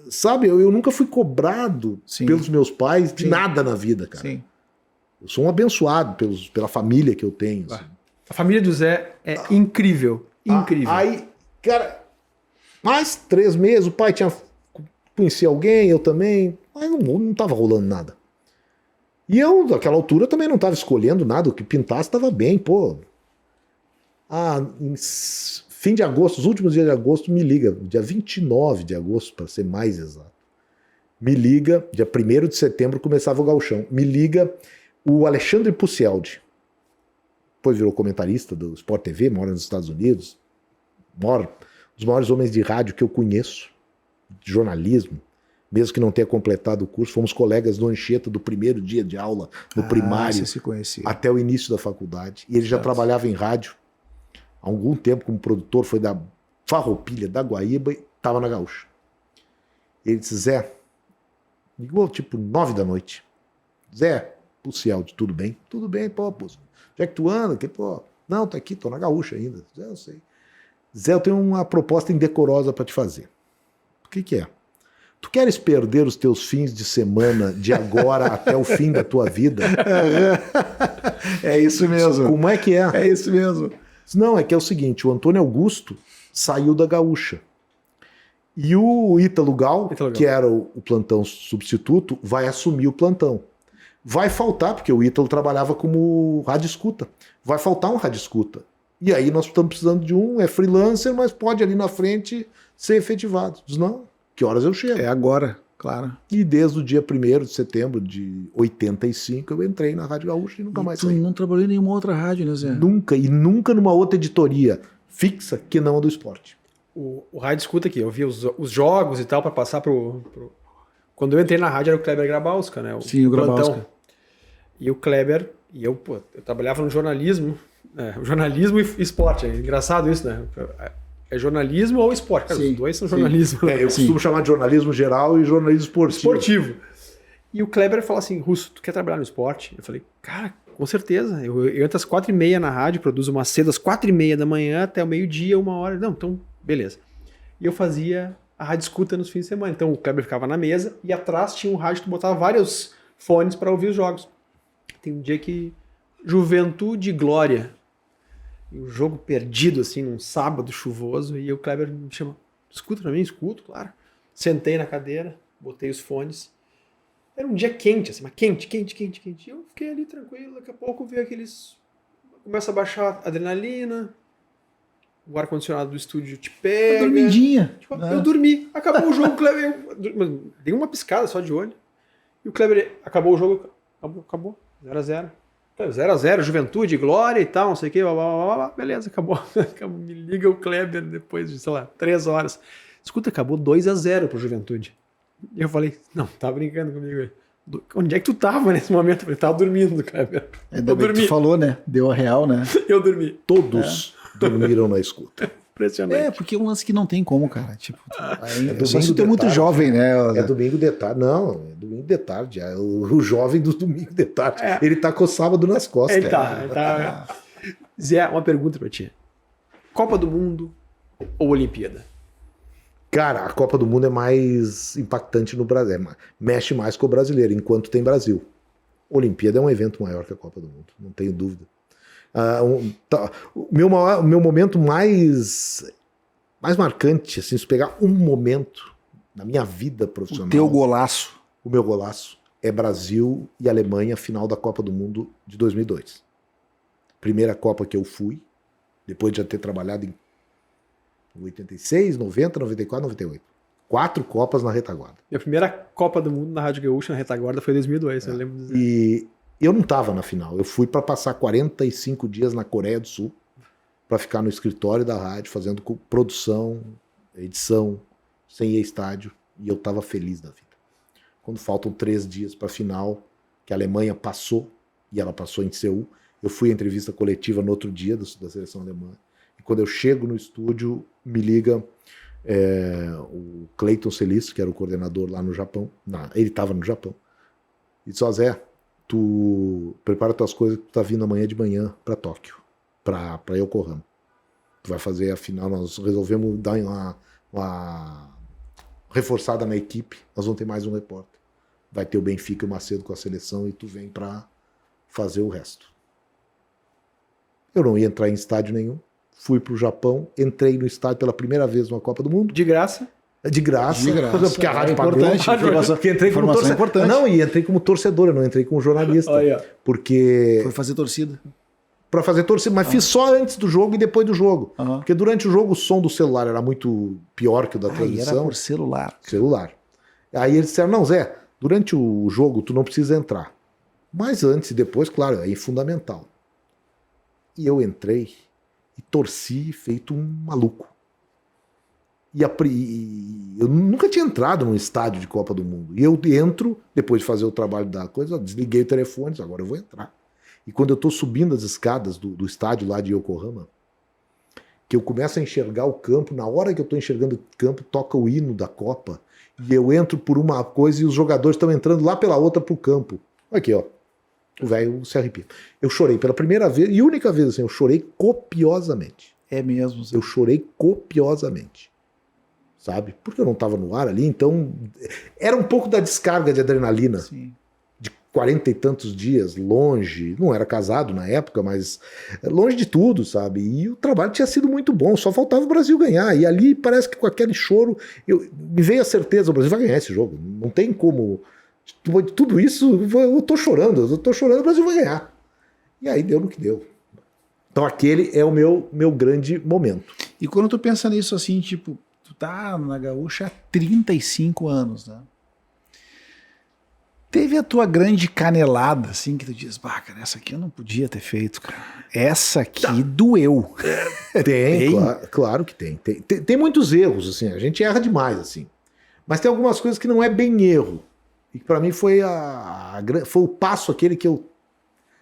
Sabe, eu nunca fui cobrado pelos meus pais de nada na vida, cara. Sim. Eu sou um abençoado pela família que eu tenho. Assim. A família do Zé é incrível, incrível. Aí, cara, mais 3 meses, o pai conhecia alguém, eu também, mas não tava rolando nada. E eu, naquela altura, também não estava escolhendo nada, o que pintasse estava bem, pô. Em fim de agosto, os últimos dias de agosto, me liga, dia 29 de agosto, para ser mais exato. Me liga, dia 1º de setembro começava o Gauchão, me liga o Alexandre Pucialdi, depois virou comentarista do Sport TV, mora nos Estados Unidos, um dos maiores homens de rádio que eu conheço, de jornalismo, mesmo que não tenha completado o curso, fomos colegas do Anchieta do primeiro dia de aula no primário até o início da faculdade. E ele já trabalhava em rádio há algum tempo como produtor, foi da Farroupilha, da Guaíba, e estava na Gaúcha. Ele disse, Zé, ligou tipo 9 da noite. Zé, Pucialdi, tudo bem? Tudo bem, pô, onde é que tu anda? Pô, não, tô aqui, tô na Gaúcha ainda. Zé, eu sei. Zé, eu tenho uma proposta indecorosa para te fazer. O que é? Tu queres perder os teus fins de semana de agora até o fim da tua vida? É isso mesmo. Como é que é? É isso mesmo. Não, é que é o seguinte, o Antônio Augusto saiu da Gaúcha. E o Ítalo Gal, que era o plantão substituto, vai assumir o plantão. Vai faltar, porque o Ítalo trabalhava como rádio escuta. Vai faltar um rádio escuta. E aí nós estamos precisando de um, é freelancer, mas pode ali na frente ser efetivado. Diz, não, que horas eu chego? É agora, claro. E desde o dia 1º de setembro de 85 eu entrei na Rádio Gaúcha e nunca mais saí. Não trabalhei em nenhuma outra rádio, né, Zé? Nunca, e nunca numa outra editoria fixa que não a do esporte. O rádio escuta aqui, eu via os jogos e tal para passar pro... Quando eu entrei na rádio era o Kleber Grabowska, né? Sim, o Grabowska. E o Kleber, e eu trabalhava no jornalismo, jornalismo e esporte. É engraçado isso, né? É jornalismo ou esporte? Cara, os dois são jornalismo. Eu costumo chamar de jornalismo geral e jornalismo esportivo. E o Kleber falou assim, Russo, tu quer trabalhar no esporte? Eu falei, cara, com certeza. Eu entro às 4h30 na rádio, produzo uma cedo às 4h30 da manhã até o meio-dia, 1h. Não, então, beleza. E eu fazia a rádio escuta nos fins de semana. Então o Kleber ficava na mesa e atrás tinha um rádio que tu botava vários fones para ouvir os jogos. Tem um dia que Juventude e Glória, e o jogo perdido assim num sábado chuvoso, e o Kleber me chama, escuta pra mim? Escuto, claro. Sentei na cadeira, botei os fones. Era um dia quente, assim, mas quente. E eu fiquei ali tranquilo, daqui a pouco veio aqueles... Começa a baixar a adrenalina, o ar-condicionado do estúdio te pega. Dormidinha. Tipo, eu dormi, acabou o jogo, o Kleber... Eu dei uma piscada só de olho. E o Kleber, acabou o jogo, acabou. 0x0. 0x0, Juventude, Glória e tal, não sei o que, beleza, acabou. Me liga o Kleber depois de, sei lá, 3 horas. Escuta, acabou 2x0 pro Juventude. E eu falei, não, tá brincando comigo aí. Onde é que tu tava nesse momento? Eu falei, tava dormindo, Kleber. Eu dormi. Tu falou, né? Deu a real, né? Eu dormi. Todos dormiram na escuta. Impressionante. Porque é um lance que não tem como, cara. Tipo, só se tu é muito jovem, né? É domingo de tarde. Não, é domingo de tarde. É o jovem do domingo de tarde. Ele tá com o sábado nas costas. Ele tá. Zé, uma pergunta pra ti. Copa do Mundo ou Olimpíada? Cara, a Copa do Mundo é mais impactante no Brasil. Mexe mais com o brasileiro, enquanto tem Brasil. Olimpíada é um evento maior que a Copa do Mundo, não tenho dúvida. O meu momento mais marcante, assim, se pegar um momento na minha vida profissional. O teu golaço. O meu golaço é Brasil e Alemanha, final da Copa do Mundo de 2002. Primeira Copa que eu fui, depois de já ter trabalhado em 86, 90, 94, 98. 4 Copas na retaguarda. Minha primeira Copa do Mundo na Rádio Gaúcha, na retaguarda, foi em 2002, eu lembro dizer. E eu não estava na final. Eu fui para passar 45 dias na Coreia do Sul para ficar no escritório da rádio, fazendo produção, edição, sem ir a estádio. E eu estava feliz da vida. Quando faltam 3 dias para a final, que a Alemanha passou, e ela passou em Seul, eu fui à entrevista coletiva no outro dia da seleção alemã. E quando eu chego no estúdio, me liga o Cleiton Celis, que era o coordenador lá no Japão. Ele estava no Japão. E disse, Zé, tu prepara tuas coisas que tu tá vindo amanhã de manhã para Tóquio, para Yokohama. Tu vai fazer a final, nós resolvemos dar uma reforçada na equipe, nós vamos ter mais um repórter. Vai ter o Benfica e o Macedo com a seleção e tu vem para fazer o resto. Eu não ia entrar em estádio nenhum, fui pro Japão, entrei no estádio pela primeira vez numa Copa do Mundo. De graça? De graça, porque a rádio pagou. Porque entrei como torcedor. Importante. Não, e entrei como torcedor, eu não entrei como jornalista. Porque... Foi fazer torcida. Para fazer torcida, mas fiz só antes do jogo e depois do jogo. Porque durante o jogo o som do celular era muito pior que o da transmissão. Era por celular. Celular. Aí eles disseram, não, Zé, durante o jogo tu não precisa entrar. Mas antes e depois, claro, é fundamental. E eu entrei e torci feito um maluco. E eu nunca tinha entrado num estádio de Copa do Mundo. E eu entro, depois de fazer o trabalho da coisa, desliguei o telefone, agora eu vou entrar. E quando eu estou subindo as escadas do estádio lá de Yokohama, que eu começo a enxergar o campo, na hora que eu estou enxergando o campo, toca o hino da Copa, e eu entro por uma coisa e os jogadores estão entrando lá pela outra pro campo. Aqui, ó. O velho se arrepia. Eu chorei pela primeira vez, e única vez assim, eu chorei copiosamente. É mesmo. Eu chorei copiosamente. sabe? Porque eu não estava no ar ali, então era um pouco da descarga de adrenalina. Sim. De 40 e tantos dias, longe, não era casado na época, mas longe de tudo, sabe? E o trabalho tinha sido muito bom, só faltava o Brasil ganhar. E ali parece que com aquele choro, me veio a certeza, o Brasil vai ganhar esse jogo. Não tem como. Tudo isso, eu tô chorando, o Brasil vai ganhar. E aí deu no que deu. Então aquele é o meu grande momento. E quando tu pensa nisso assim, tipo, tu tá na Gaúcha há 35 anos, né? Teve a tua grande canelada, assim, que tu diz, bah, cara, essa aqui eu não podia ter feito, cara. Essa aqui doeu. Tem, claro que tem. Tem muitos erros, assim, a gente erra demais, assim. Mas tem algumas coisas que não é bem erro. E que pra mim foi foi o passo aquele que eu...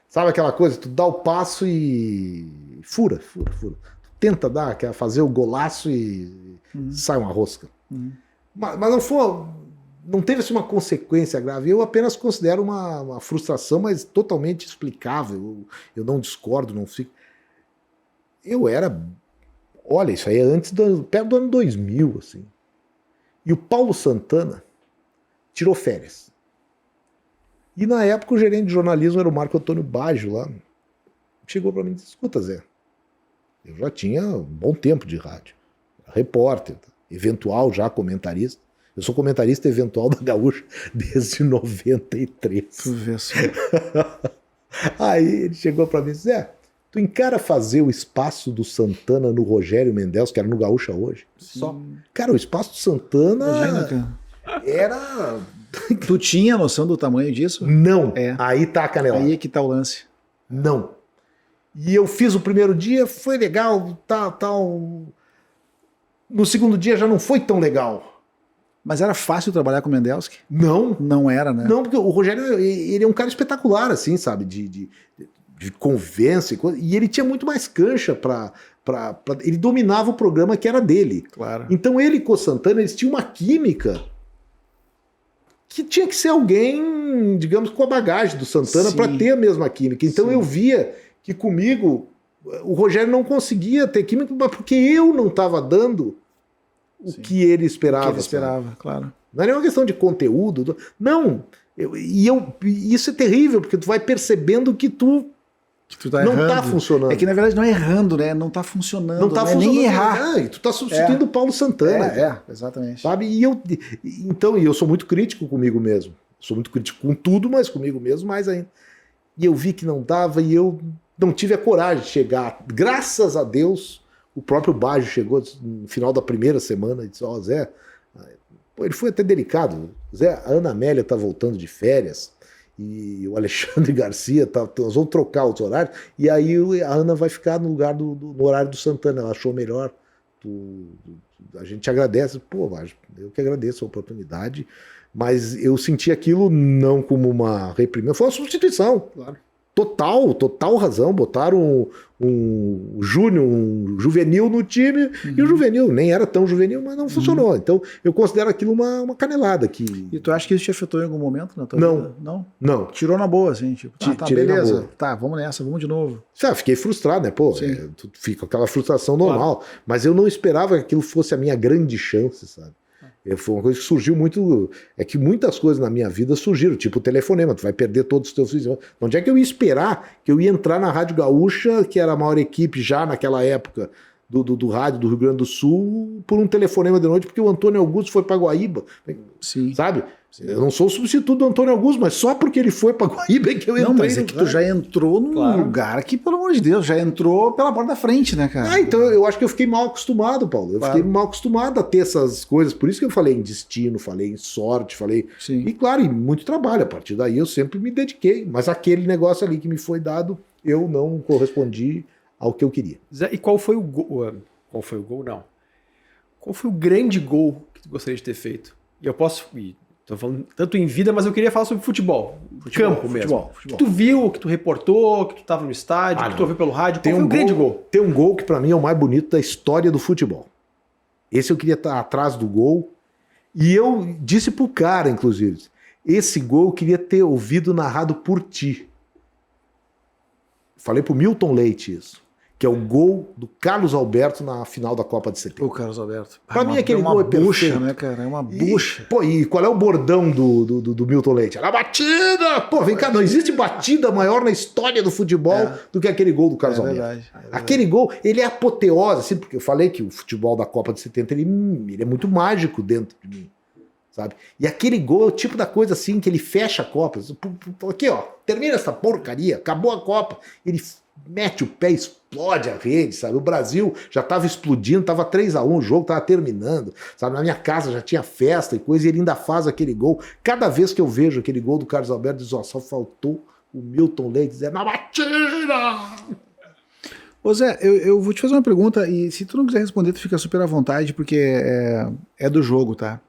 Sabe aquela coisa? Tu dá o passo e fura. Tu tenta fazer o golaço e sai uma rosca. Mas não foi... Não teve assim, uma consequência grave. Eu apenas considero uma frustração, mas totalmente explicável. Eu não discordo, não fico... Eu era... Olha, isso aí é perto do ano 2000, assim. E o Paulo Santana tirou férias. E na época o gerente de jornalismo era o Marco Antônio Baggio lá. Chegou para mim e disse, escuta, Zé, eu já tinha um bom tempo de rádio. Repórter, eventual já comentarista. Eu sou comentarista eventual da Gaúcha desde 93. Tu vê só. Aí ele chegou para mim e disse, Zé, tu encara fazer o espaço do Santana no Rogério Mendelso, que era no Gaúcha hoje? Sim. Só. Cara, o espaço do Santana Imagina, cara. era... Tu tinha noção do tamanho disso? Não. É. Aí tá a canelada. Aí é que tá o lance. Não. E eu fiz o primeiro dia, foi legal, tal. No segundo dia já não foi tão legal. Mas era fácil trabalhar com o Mendelski? Não. Não era, né? Não, porque o Rogério, ele é um cara espetacular, assim, sabe? De convence. E ele tinha muito mais cancha ele dominava o programa que era dele. Claro. Então ele com o Santana, eles tinham uma química que tinha que ser alguém, digamos, com a bagagem do Santana para ter a mesma química. Então eu via que comigo o Rogério não conseguia ter química porque eu não estava dando o que ele esperava. O que ele esperava, claro. Não é nenhuma questão de conteúdo. Não. Isso é terrível, porque tu vai percebendo que tu tá não errando. Tá funcionando. É que na verdade não é errando, né? Não tá funcionando. Não tá não funcionando. É nem errar. E tu tá substituindo o Paulo Santana. Exatamente. Sabe? E eu sou muito crítico comigo mesmo. Sou muito crítico com tudo, mas comigo mesmo mais ainda. E eu vi que não dava e eu não tive a coragem de chegar. Graças a Deus, o próprio Baggio chegou no final da primeira semana e disse, ó, Zé... Pô, ele foi até delicado. Zé, a Ana Amélia tá voltando de férias e o Alexandre Garcia, nós vamos trocar os horários, e aí a Ana vai ficar no lugar no horário do Santana, ela achou melhor. A gente agradece. Pô, eu que agradeço a oportunidade, mas eu senti aquilo não como uma reprimenda, foi uma substituição. Claro. Total razão. Botaram um juvenil no time, e o juvenil nem era tão juvenil, mas não funcionou. Então eu considero aquilo uma canelada. E tu acha que isso te afetou em algum momento na tua vida? Não. Tirou na boa, assim, tipo, tá, beleza, tá, vamos nessa, vamos de novo. Fiquei frustrado, né? Pô, tu fica com aquela frustração normal. Claro. Mas eu não esperava que aquilo fosse a minha grande chance, sabe? Foi uma coisa que surgiu muito. É que muitas coisas na minha vida surgiram, tipo o telefonema, tu vai perder todos os teus filhos. Onde é que eu ia esperar que eu ia entrar na Rádio Gaúcha, que era a maior equipe já naquela época do rádio do Rio Grande do Sul, por um telefonema de noite, porque o Antônio Augusto foi para Guaíba. Sim. Sabe? Eu não sou o substituto do Antônio Augusto, mas só porque ele foi para Guaíba é que eu entrei. Não, mas é que tu já entrou num lugar que, pelo amor de Deus, já entrou pela porta da frente, né, cara? Então eu acho que eu fiquei mal acostumado, Paulo. Fiquei mal acostumado a ter essas coisas. Por isso que eu falei em destino, falei em sorte, falei... Sim. E claro, em muito trabalho. A partir daí eu sempre me dediquei. Mas aquele negócio ali que me foi dado, eu não correspondi ao que eu queria. Zé, e qual foi o gol? Qual foi o gol, não. Qual foi o grande gol que tu gostaria de ter feito? E eu posso... Tô falando tanto em vida, mas eu queria falar sobre futebol. Campo mesmo. Futebol. Que tu viu, que tu reportou, que tu tava no estádio, que tu ouviu pelo rádio. Qual foi o grande gol? Tem um gol que pra mim é o mais bonito da história do futebol. Esse eu queria estar atrás do gol. E eu disse pro cara, inclusive, esse gol eu queria ter ouvido narrado por ti. Falei pro Milton Leite isso. que é o gol do Carlos Alberto na final da Copa de 70. O Carlos Alberto. Pra mim aquele gol é bucha, perfeito. né, cara? É uma bucha. E qual é o bordão do Milton Leite? Era batida! Pô, vem cá, não existe batida maior na história do futebol do que aquele gol do Carlos Alberto. Verdade. Aquele gol, ele é apoteose, assim, porque eu falei que o futebol da Copa de 70, ele é muito mágico dentro de mim, sabe? E aquele gol é o tipo da coisa assim, que ele fecha a Copa. Aqui, ó, termina essa porcaria, acabou a Copa. Ele mete o pé, explode a rede, sabe? O Brasil já estava explodindo, estava 3-1, o jogo estava terminando, sabe? Na minha casa já tinha festa e coisa, e ele ainda faz aquele gol. Cada vez que eu vejo aquele gol do Carlos Alberto, diz, ó, só faltou o Milton Leite dizer, na batida! Ô Zé, eu vou te fazer uma pergunta, e se tu não quiser responder, tu fica super à vontade, porque é do jogo, tá?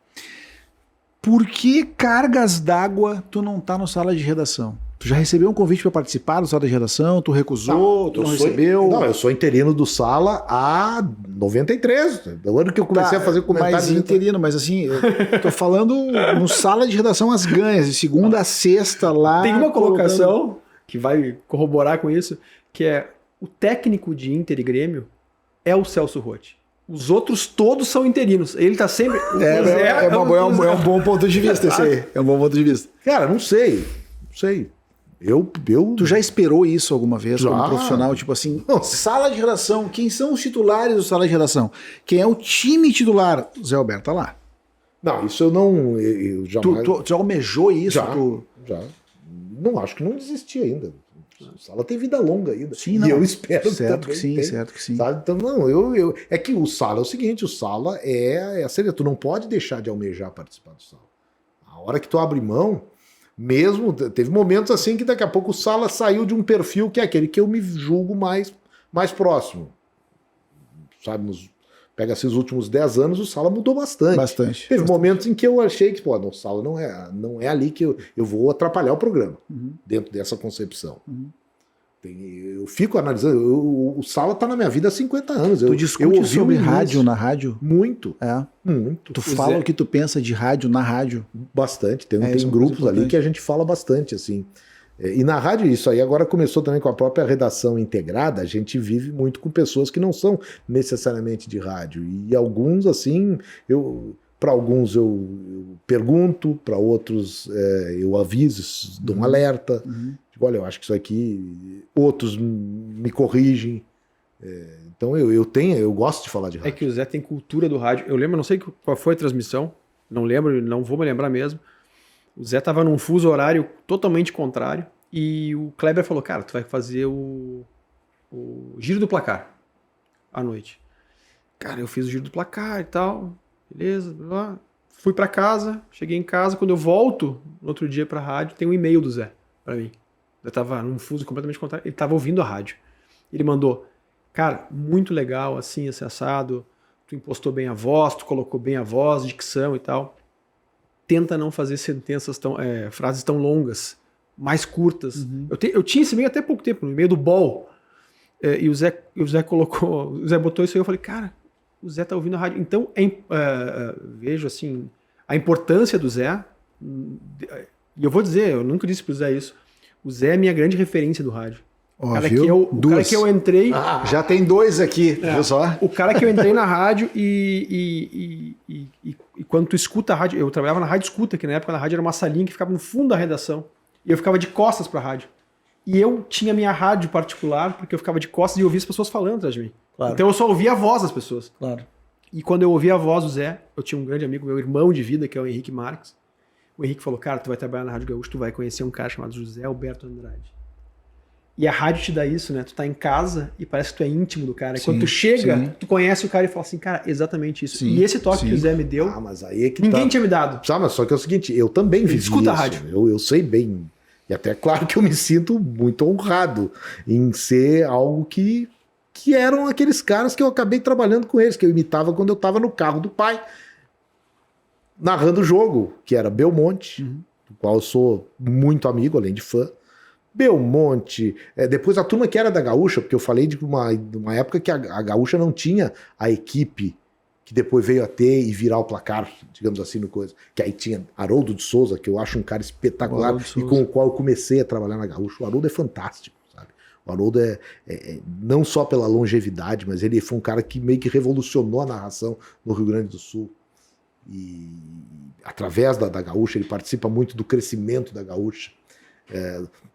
Por que cargas d'água tu não tá no sala de redação? Tu já recebeu um convite para participar do sala de redação? Tu recusou? Tu não recebeu? Não, eu sou interino do Sala há 93, do ano que eu comecei a fazer comentários. Mas interino, mas assim, eu tô falando no sala de redação as ganhas, de segunda a sexta lá. Tem uma colocação que vai corroborar com isso, que é o técnico de Inter e Grêmio é o Celso Rotti. Os outros todos são interinos. Ele tá sempre... É um bom ponto de vista esse aí. É um bom ponto de vista. Cara, não sei. Tu já esperou isso alguma vez Já. como profissional? Tipo assim, sala de redação, quem são os titulares do sala de redação? Quem é o time titular? Zé Alberto tá lá. Não, isso eu não... Eu jamais... Tu já almejou isso? Já. Não, acho que não desisti ainda. O Sala tem vida longa ainda. Sim, não. E eu espero certo também que sim, tem, certo que sim. sabe? Então, não, é que o Sala é o seguinte, o Sala é a série, tu não pode deixar de almejar participar do Sala. A hora que tu abre mão, mesmo, teve momentos assim que daqui a pouco o Sala saiu de um perfil que é aquele que eu me julgo mais próximo. Sabe, pega assim os últimos 10 anos, o Sala mudou bastante. Bastante. Teve momentos em que eu achei que, pô, o Sala não é ali que eu vou atrapalhar o programa, dentro dessa concepção. Eu fico analisando, o Sala tá na minha vida há 50 anos. Tu discute sobre rádio na rádio? Muito. Muito. Tu fala o que tu pensa de rádio na rádio? Bastante. Tem isso é uma grupos coisa ali que a gente fala bastante, assim. E na rádio isso aí agora começou também com a própria redação integrada, a gente vive muito com pessoas que não são necessariamente de rádio. E alguns, assim, para alguns eu pergunto, para outros eu aviso, dou um alerta. Digo, olha, eu acho que isso aqui... Outros me corrigem. Então eu gosto de falar de rádio. É que o Zé tem cultura do rádio. Eu lembro, não sei qual foi a transmissão, não lembro, não vou me lembrar mesmo. O Zé tava num fuso horário totalmente contrário e o Kleber falou, cara, tu vai fazer o giro do placar à noite. Cara, eu fiz o giro do placar e tal, beleza, lá. Fui pra casa, cheguei em casa, quando eu volto no outro dia pra rádio, tem um e-mail do Zé pra mim. Eu tava num fuso completamente contrário, ele tava ouvindo a rádio. Ele mandou, cara, muito legal, assim, esse assado, tu impostou bem a voz, tu colocou bem a voz, dicção e tal. Tenta não fazer frases tão longas, mais curtas. Eu tinha esse meio até pouco tempo, no meio do ball. E o Zé botou isso aí, eu falei, cara, o Zé tá ouvindo a rádio. Então, vejo assim, a importância do Zé, e eu vou dizer, eu nunca disse pro Zé isso, o Zé é minha grande referência do rádio. Ó, cara viu? o cara que eu entrei... já tem 2 aqui, viu só? O cara que eu entrei na rádio e quando tu escuta a rádio... Eu trabalhava na rádio escuta, que na época na rádio era uma salinha que ficava no fundo da redação. E eu ficava de costas pra rádio. E eu tinha minha rádio particular, porque eu ficava de costas e ouvia as pessoas falando atrás de mim. Claro. Então eu só ouvia a voz das pessoas. Claro. E quando eu ouvia a voz do Zé, eu tinha um grande amigo, meu irmão de vida, que é o Henrique Marques. O Henrique falou, cara, tu vai trabalhar na Rádio Gaúcho, tu vai conhecer um cara chamado José Alberto Andrade. E a rádio te dá isso, né? Tu tá em casa e parece que tu é íntimo do cara. E quando tu chega, tu conhece o cara e fala assim, cara, exatamente isso. E esse toque que o Zé me deu, mas aí é que ninguém tinha me dado. Mas só que é o seguinte, eu também vivi Escuta isso. a rádio. Eu sei bem. E até claro que eu me sinto muito honrado em ser algo que eram aqueles caras que eu acabei trabalhando com eles, que eu imitava quando eu estava no carro do pai, narrando o jogo, que era Belmonte, do qual eu sou muito amigo, além de fã. Belmonte, depois a turma que era da Gaúcha, porque eu falei de uma época que a Gaúcha não tinha a equipe que depois veio a ter e virar o placar, digamos assim, no coisa. Que aí tinha Haroldo de Souza, que eu acho um cara espetacular e com o qual eu comecei a trabalhar na Gaúcha. O Haroldo é fantástico, sabe? O Haroldo não só pela longevidade, mas ele foi um cara que meio que revolucionou a narração no Rio Grande do Sul. E através da Gaúcha, ele participa muito do crescimento da Gaúcha.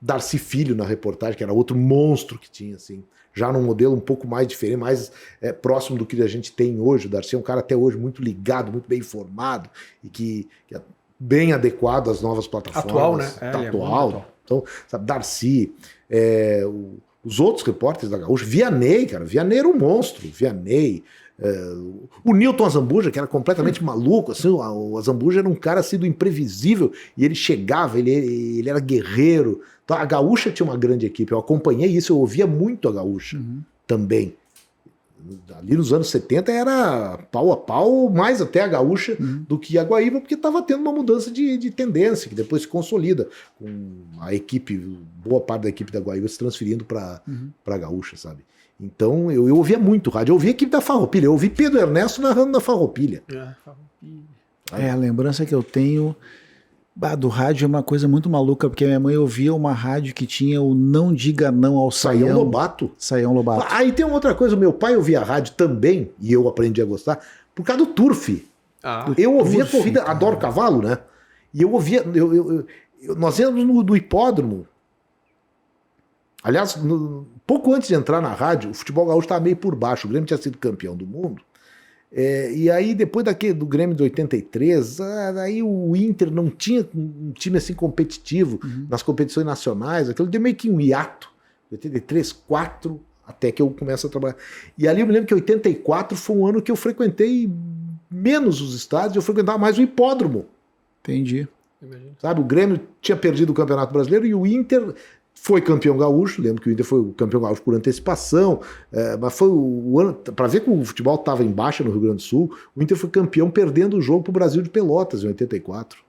Darcy Filho na reportagem, que era outro monstro que tinha, assim, já num modelo um pouco mais diferente, mais próximo do que a gente tem hoje. O Darcy é um cara até hoje muito ligado, muito bem informado e que é bem adequado às novas plataformas. Atual, né? Atual. Então, sabe, Darcy, os outros repórteres da Gaúcha, Vianney, cara, Vianney era um monstro, Vianney, o Newton Azambuja, que era completamente maluco, assim, o Azambuja era um cara assim do imprevisível, e ele chegava, ele era guerreiro. Então, a Gaúcha tinha uma grande equipe, eu acompanhei isso, eu ouvia muito a Gaúcha também. Ali nos anos 70 era pau a pau, mais até a Gaúcha do que a Guaíba, porque estava tendo uma mudança de tendência, que depois se consolida, com a equipe, boa parte da equipe da Guaíba se transferindo para a Gaúcha, sabe? Então eu ouvia muito rádio, eu ouvia a equipe da Farroupilha, eu ouvi Pedro Ernesto narrando na Farroupilha. A lembrança que eu tenho do rádio é uma coisa muito maluca, porque minha mãe ouvia uma rádio que tinha o Não Diga Não ao Saião Lobato. Saião Lobato. Aí tem uma outra coisa, meu pai ouvia rádio também, e eu aprendi a gostar, por causa do Turf. Eu ouvia corrida, cara. Adoro cavalo, né? E eu ouvia, nós íamos do hipódromo. Aliás, pouco antes de entrar na rádio, o futebol gaúcho estava meio por baixo, o Grêmio tinha sido campeão do mundo. E aí, depois do Grêmio de 83, aí o Inter não tinha um time assim competitivo nas competições nacionais, aquilo deu meio que um hiato, 83, 4, até que eu começo a trabalhar. E ali eu me lembro que 84 foi um ano que eu frequentei menos os estádios, eu frequentava mais o hipódromo. Entendi. Sabe, o Grêmio tinha perdido o Campeonato Brasileiro e o Inter foi campeão gaúcho. Lembro que o Inter foi o campeão gaúcho por antecipação, mas foi o ano, para ver que o futebol estava em baixa no Rio Grande do Sul, o Inter foi campeão perdendo o jogo para o Brasil de Pelotas em 84.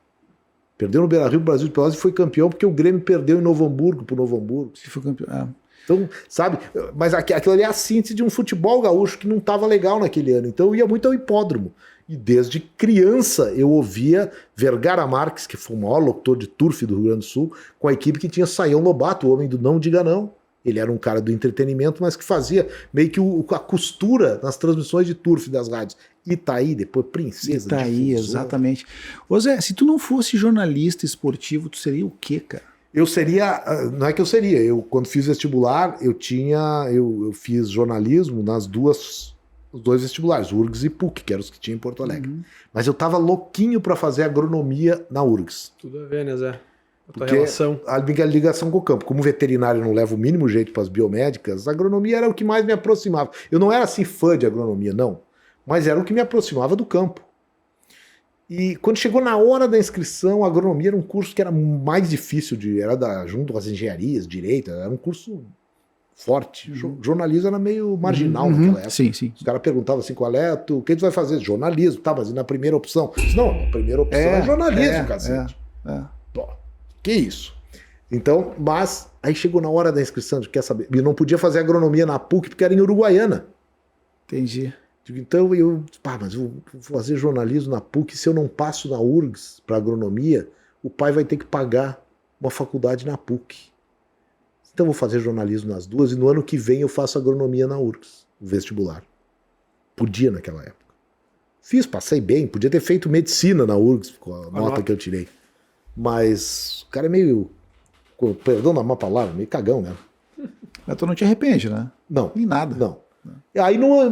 Perdeu no Beira-Rio pro Brasil de Pelotas e foi campeão porque o Grêmio perdeu em Novo Hamburgo pro Novo Hamburgo. Se foi campeão. Então, sabe, mas aquilo ali é a síntese de um futebol gaúcho que não estava legal naquele ano. Então eu ia muito ao hipódromo. E desde criança eu ouvia Vergara Marques, que foi o maior locutor de turf do Rio Grande do Sul, com a equipe que tinha Saião Lobato, o homem do Não Diga Não. Ele era um cara do entretenimento, mas que fazia meio que a costura nas transmissões de turf das rádios. Itaí, depois Princesa. Itaí, exatamente. Ô Zé, se tu não fosse jornalista esportivo, tu seria o quê, cara? Eu seria, não é que eu seria, eu quando fiz vestibular, eu fiz jornalismo nas os dois vestibulares, URGS e PUC, que eram os que tinha em Porto Alegre. Mas eu tava louquinho para fazer agronomia na URGS. Tudo a ver, né, Zé? Porque a ligação com o campo. Como veterinário não leva o mínimo jeito para as biomédicas, a agronomia era o que mais me aproximava. Eu não era assim fã de agronomia, não. Mas era o que me aproximava do campo. E quando chegou na hora da inscrição, a agronomia era um curso que era mais difícil, junto com as engenharias, direito, era um curso forte. Jornalismo era meio marginal naquela época. Sim, sim. Os caras perguntavam assim, o que tu vai fazer? Jornalismo, tá, mas e na primeira opção? Não, a primeira opção é jornalismo, cacete. Pô, que isso? Então, mas aí chegou na hora da inscrição, quer saber? Eu não podia fazer agronomia na PUC porque era em Uruguaiana. Entendi. Então mas eu vou fazer jornalismo na PUC, se eu não passo na URGS para agronomia, o pai vai ter que pagar uma faculdade na PUC. Então eu vou fazer jornalismo nas duas e no ano que vem eu faço agronomia na URGS, vestibular. Podia naquela época. Passei bem, podia ter feito medicina na URGS com a nota que eu tirei. Mas o cara é meio, perdão da má palavra, meio cagão, né? Mas tu não te arrepende, né? Não. Em nada. Não.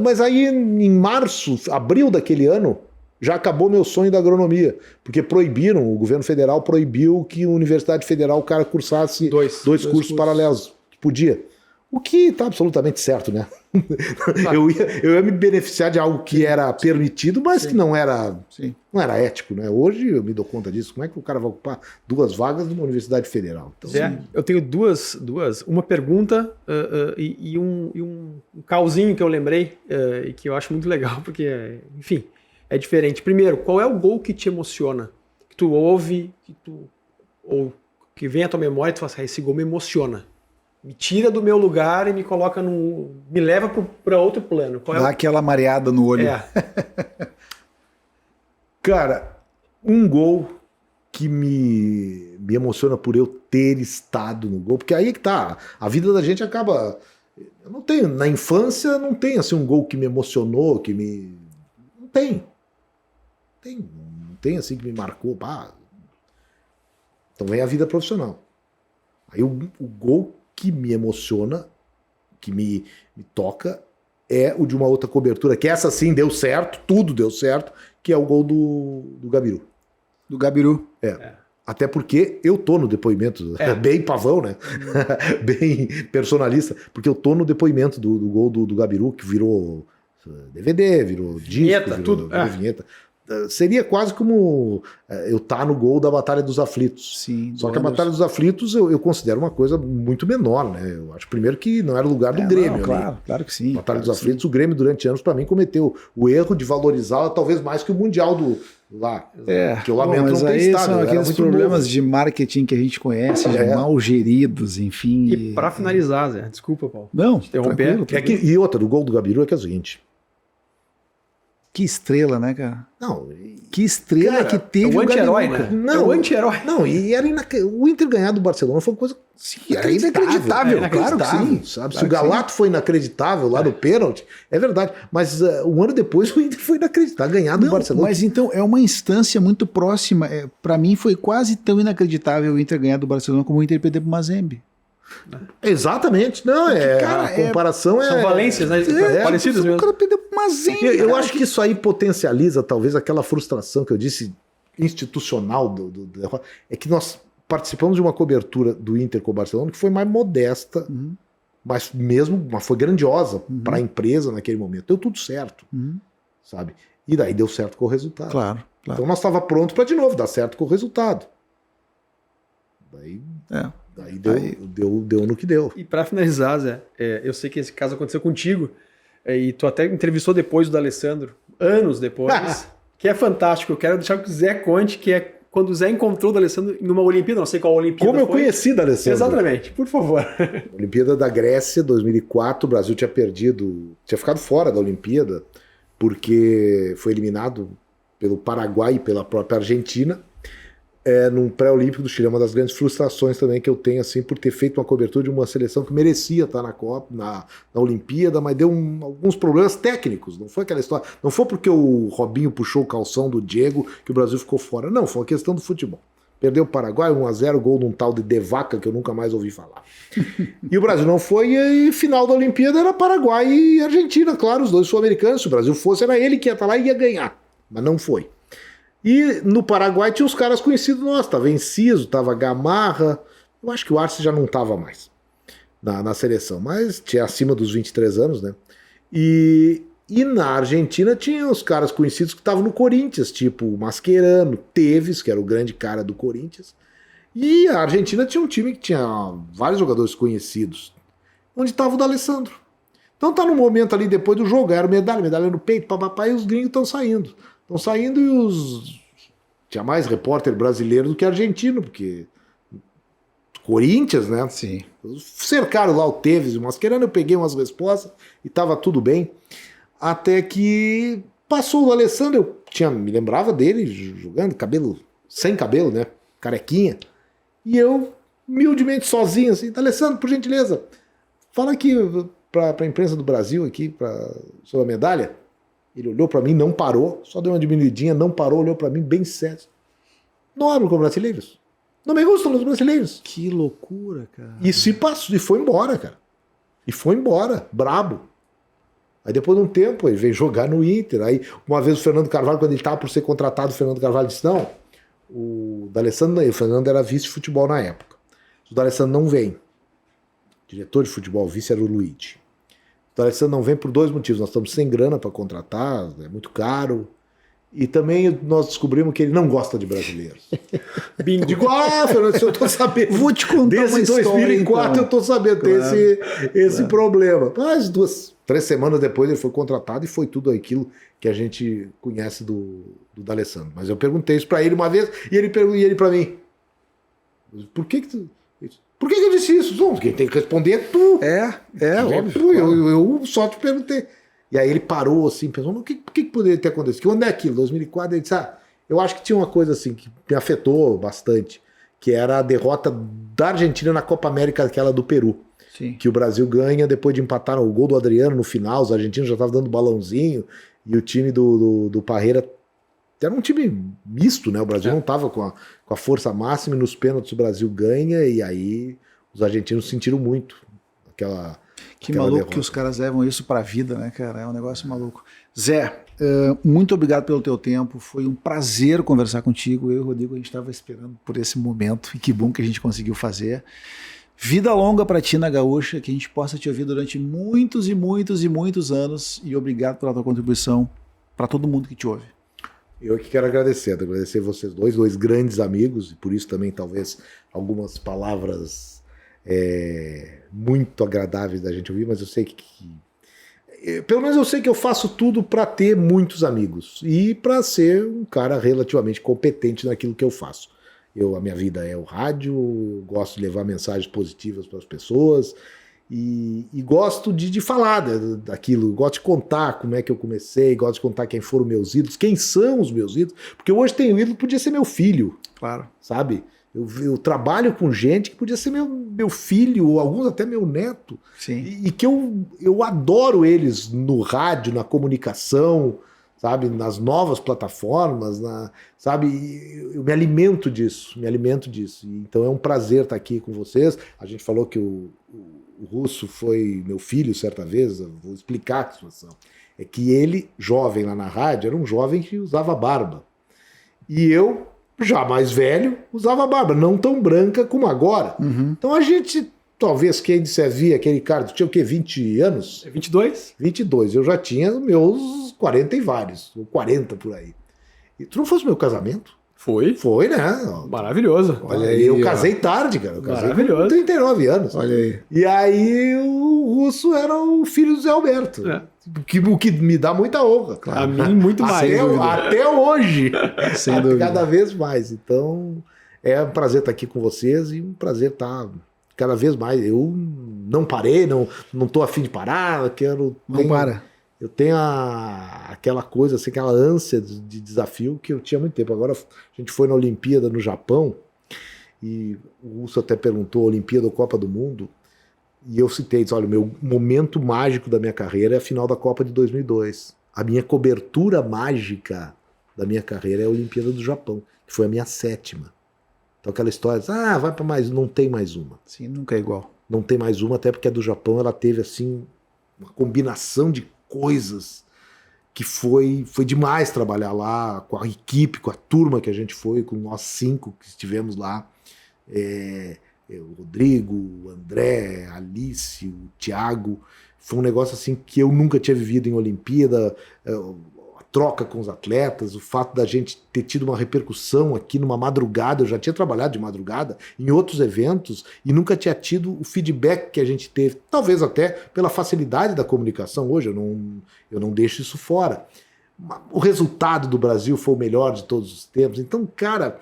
Mas aí em março, abril daquele ano, já acabou meu sonho da agronomia, porque o governo federal proibiu que a Universidade Federal o cara cursasse dois cursos paralelos, que podia. O que está absolutamente certo, né? Eu ia me beneficiar de algo que era permitido, mas que não era ético, né? Hoje eu me dou conta disso. Como é que o cara vai ocupar 2 vagas numa universidade federal? Então, eu tenho duas, uma pergunta e um causinho que eu lembrei e que eu acho muito legal, porque, enfim, é diferente. Primeiro, qual é o gol que te emociona? Que tu ouve, ou que vem à tua memória e tu fala assim, esse gol me emociona. Me tira do meu lugar e me coloca me leva para outro plano. Dá aquela mareada no olho. Cara, um gol que me emociona por eu ter estado no gol, porque aí é que tá, a vida da gente acaba... Eu não tenho, na infância não tem assim um gol que me emocionou, que me... Não tem assim que me marcou, pá. Então vem a vida profissional. Aí o gol que me emociona, que me toca, é o de uma outra cobertura, que essa sim deu certo, tudo deu certo, que é o gol do Gabiru. Do Gabiru. Até porque eu tô no depoimento, bem pavão, né? Bem personalista, porque eu tô no depoimento do gol do Gabiru, que virou DVD, virou vinheta, disco, virou vinheta. Seria quase como eu tá no gol da Batalha dos Aflitos. Sim. Só que a Batalha dos Aflitos eu considero uma coisa muito menor, né? Eu acho primeiro que não era o lugar do Grêmio. Não, claro que sim. Batalha dos Aflitos, o Grêmio durante anos, para mim, cometeu o erro de valorizá-la talvez mais que o Mundial lá. Que eu lamento mas não ter aí estado. são aqueles problemas de marketing que a gente conhece, mal geridos, enfim. E para finalizar, Zé, desculpa, Paulo. Não, interromper. E outra, do gol do Gabiru é que é o seguinte. Que estrela, né, cara? Não. Que estrela que teve o anti-herói, Gabiru, né? Não, é o anti-herói. Não, e era o Inter ganhar do Barcelona foi uma coisa era inacreditável, claro que sim. Sabe? Se o Galato foi inacreditável lá no pênalti, é verdade. Mas um ano depois o Inter foi inacreditável, ganhar do Barcelona. Mas então é uma instância muito próxima. Para mim foi quase tão inacreditável o Inter ganhar do Barcelona como o Inter perder pro Mazembe. Exatamente. Não, a comparação São valências, né? Parecidas mesmo. O cara perdeu pro Mazembe. Eu acho que isso aí potencializa talvez aquela frustração que eu disse institucional é que nós participamos de uma cobertura do Inter com o Barcelona que foi mais modesta, mas foi grandiosa para a empresa naquele momento. Deu tudo certo, sabe? E daí deu certo com o resultado. Claro. Então nós estava pronto para de novo dar certo com o resultado. Daí deu no que deu. E para finalizar, Zé, eu sei que esse caso aconteceu contigo, e tu até entrevistou depois o D'Alessandro, anos depois, que é fantástico. Eu quero deixar que o Zé conte, que é quando o Zé encontrou o D'Alessandro numa Olimpíada, não sei qual Olimpíada Como eu conheci o D'Alessandro. Exatamente, por favor. Olimpíada da Grécia, 2004, o Brasil tinha ficado fora da Olimpíada, porque foi eliminado pelo Paraguai e pela própria Argentina, num pré-olímpico do Chile. É uma das grandes frustrações também que eu tenho, assim, por ter feito uma cobertura de uma seleção que merecia estar na Copa, na Olimpíada, mas deu alguns problemas técnicos. Não foi aquela história. Não foi porque o Robinho puxou o calção do Diego que o Brasil ficou fora. Não, foi uma questão do futebol. Perdeu o Paraguai, 1-0, gol de um tal de Devaca, que eu nunca mais ouvi falar. E o Brasil não foi, e final da Olimpíada era Paraguai e Argentina, claro, os dois sul-americanos. Se o Brasil fosse, era ele que ia estar lá e ia ganhar. Mas não foi. E no Paraguai tinha os caras conhecidos nossos, tava Enciso, tava Gamarra, eu acho que o Arce já não tava mais na seleção, mas tinha acima dos 23 anos, né? E na Argentina tinha os caras conhecidos que estavam no Corinthians, tipo o Mascherano, Tevez, que era o grande cara do Corinthians, e a Argentina tinha um time que tinha vários jogadores conhecidos, onde estava o D'Alessandro. Então tá no momento ali depois do jogo, era medalha no peito, papapá, e os gringos estão saindo. Estão saindo e tinha mais repórter brasileiro do que argentino, porque Corinthians, né? Sim. Cercaram lá o Tevez e o Mascherano, eu peguei umas respostas e tava tudo bem. Até que passou o D'Alessandro, me lembrava dele jogando, sem cabelo, né? Carequinha. E eu, humildemente, sozinho, assim, D'Alessandro, por gentileza, fala aqui pra imprensa do Brasil aqui, sobre a medalha. Ele olhou pra mim, não parou, só deu uma diminuidinha, não parou, olhou pra mim bem sério. Não hablo com brasileiros. Não me gustam os brasileiros. Que loucura, cara. E se passou, e foi embora, cara. E foi embora, brabo. Aí depois de um tempo, ele veio jogar no Inter. Aí uma vez o Fernando Carvalho, quando ele estava por ser contratado, o Fernando Carvalho disse, não, o D'Alessandro, o Fernando era vice de futebol na época. O D'Alessandro não vem. O diretor de futebol, vice era o Luigi. O D'Alessandro não vem por 2 motivos. Nós estamos sem grana para contratar, é muito caro. E também nós descobrimos que ele não gosta de brasileiros. Bingo. Digo, Fernando, eu tô sabendo. Vou te contar Desde uma história, 2004 então. eu tô sabendo esse problema. Mas 3 semanas depois ele foi contratado e foi tudo aquilo que a gente conhece do D'Alessandro. Mas eu perguntei isso para ele uma vez e ele para mim, por que eu disse isso? Não, quem tem que responder é tu. Óbvio. Eu só te perguntei. E aí ele parou assim, pensou, o que poderia ter acontecido? Que ano é aquilo? 2004, ele disse, Eu acho que tinha uma coisa assim que me afetou bastante, que era a derrota da Argentina na Copa América, aquela do Peru. Sim. Que o Brasil ganha depois de empatar o gol do Adriano no final, os argentinos já estavam dando balãozinho, e o time do Parreira era um time misto, né? O Brasil não estava com a força máxima, e nos pênaltis o Brasil ganha, e aí os argentinos sentiram muito aquela maluco derrota. que os caras levam isso pra vida, né, cara? É um negócio maluco. Zé, muito obrigado pelo teu tempo. Foi um prazer conversar contigo. Eu e o Rodrigo, a gente estava esperando por esse momento, e que bom que a gente conseguiu fazer. Vida longa pra ti na Gaúcha, que a gente possa te ouvir durante muitos e muitos e muitos anos, e obrigado pela tua contribuição para todo mundo que te ouve. Eu que quero agradecer vocês dois grandes amigos, e por isso também talvez algumas palavras muito agradáveis da gente ouvir, mas eu sei pelo menos eu sei que eu faço tudo para ter muitos amigos e para ser um cara relativamente competente naquilo que eu faço. A minha vida é o rádio, eu gosto de levar mensagens positivas para as pessoas e gosto de falar daquilo, gosto de contar como é que eu comecei, gosto de contar quem foram meus ídolos, quem são os meus ídolos, porque hoje tem um ídolo, podia ser meu filho, claro, sabe? Eu trabalho com gente que podia ser meu filho, ou alguns até meu neto, sim. E que eu adoro eles no rádio, na comunicação, sabe, nas novas plataformas, sabe, eu me alimento disso. Então é um prazer estar aqui com vocês. A gente falou que o Russo foi meu filho certa vez, eu vou explicar a situação. É que ele, jovem lá na rádio, era um jovem que usava barba. E eu, já mais velho, usava barba, não tão branca como agora. Uhum. Então a gente, talvez quem disser via aquele cara, tinha o quê, 20 anos? 22? 22, eu já tinha meus 40 e vários, ou 40 por aí. E tu não fosse meu casamento? Foi. Foi, né? Maravilhoso. Olha aí, eu casei tarde, cara. Eu casei com 39 anos. Olha aí. E aí o Russo era o filho do Zé Alberto. O que me dá muita honra, claro. A mim, muito mais. Até hoje. Sem dúvida. Cada vez mais. Então, é um prazer estar aqui com vocês e um prazer estar cada vez mais. Eu não parei, não estou a fim de parar. Não para. Eu tenho aquela coisa, assim, aquela ânsia de desafio que eu tinha há muito tempo. Agora a gente foi na Olimpíada no Japão e o Russo até perguntou, Olimpíada ou Copa do Mundo, e eu citei, disse, olha, o meu momento mágico da minha carreira é a final da Copa de 2002. A minha cobertura mágica da minha carreira é a Olimpíada do Japão, que foi a minha 7ª. Então aquela história, vai para mais, não tem mais uma. Sim, nunca é igual. Não tem mais uma, até porque a do Japão ela teve assim uma combinação de coisas que foi demais trabalhar lá com a equipe, com a turma que a gente foi, com nós 5 que estivemos lá, o Rodrigo, o André, a Alice, o Thiago. Foi um negócio assim que eu nunca tinha vivido em Olimpíada, a troca com os atletas, o fato da gente ter tido uma repercussão aqui numa madrugada. Eu já tinha trabalhado de madrugada em outros eventos e nunca tinha tido o feedback que a gente teve, talvez até pela facilidade da comunicação hoje, eu não deixo isso fora. O resultado do Brasil foi o melhor de todos os tempos. Então, cara,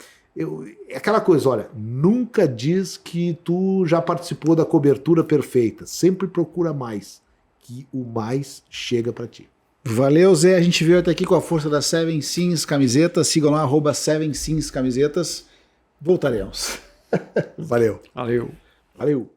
é aquela coisa, olha, nunca diz que tu já participou da cobertura perfeita, sempre procura mais, que o mais chega para ti. Valeu, Zé. A gente veio até aqui com a força da Seven Sims Camisetas. Sigam lá, @Seven Sims Camisetas. Voltaremos. Valeu. Valeu. Valeu.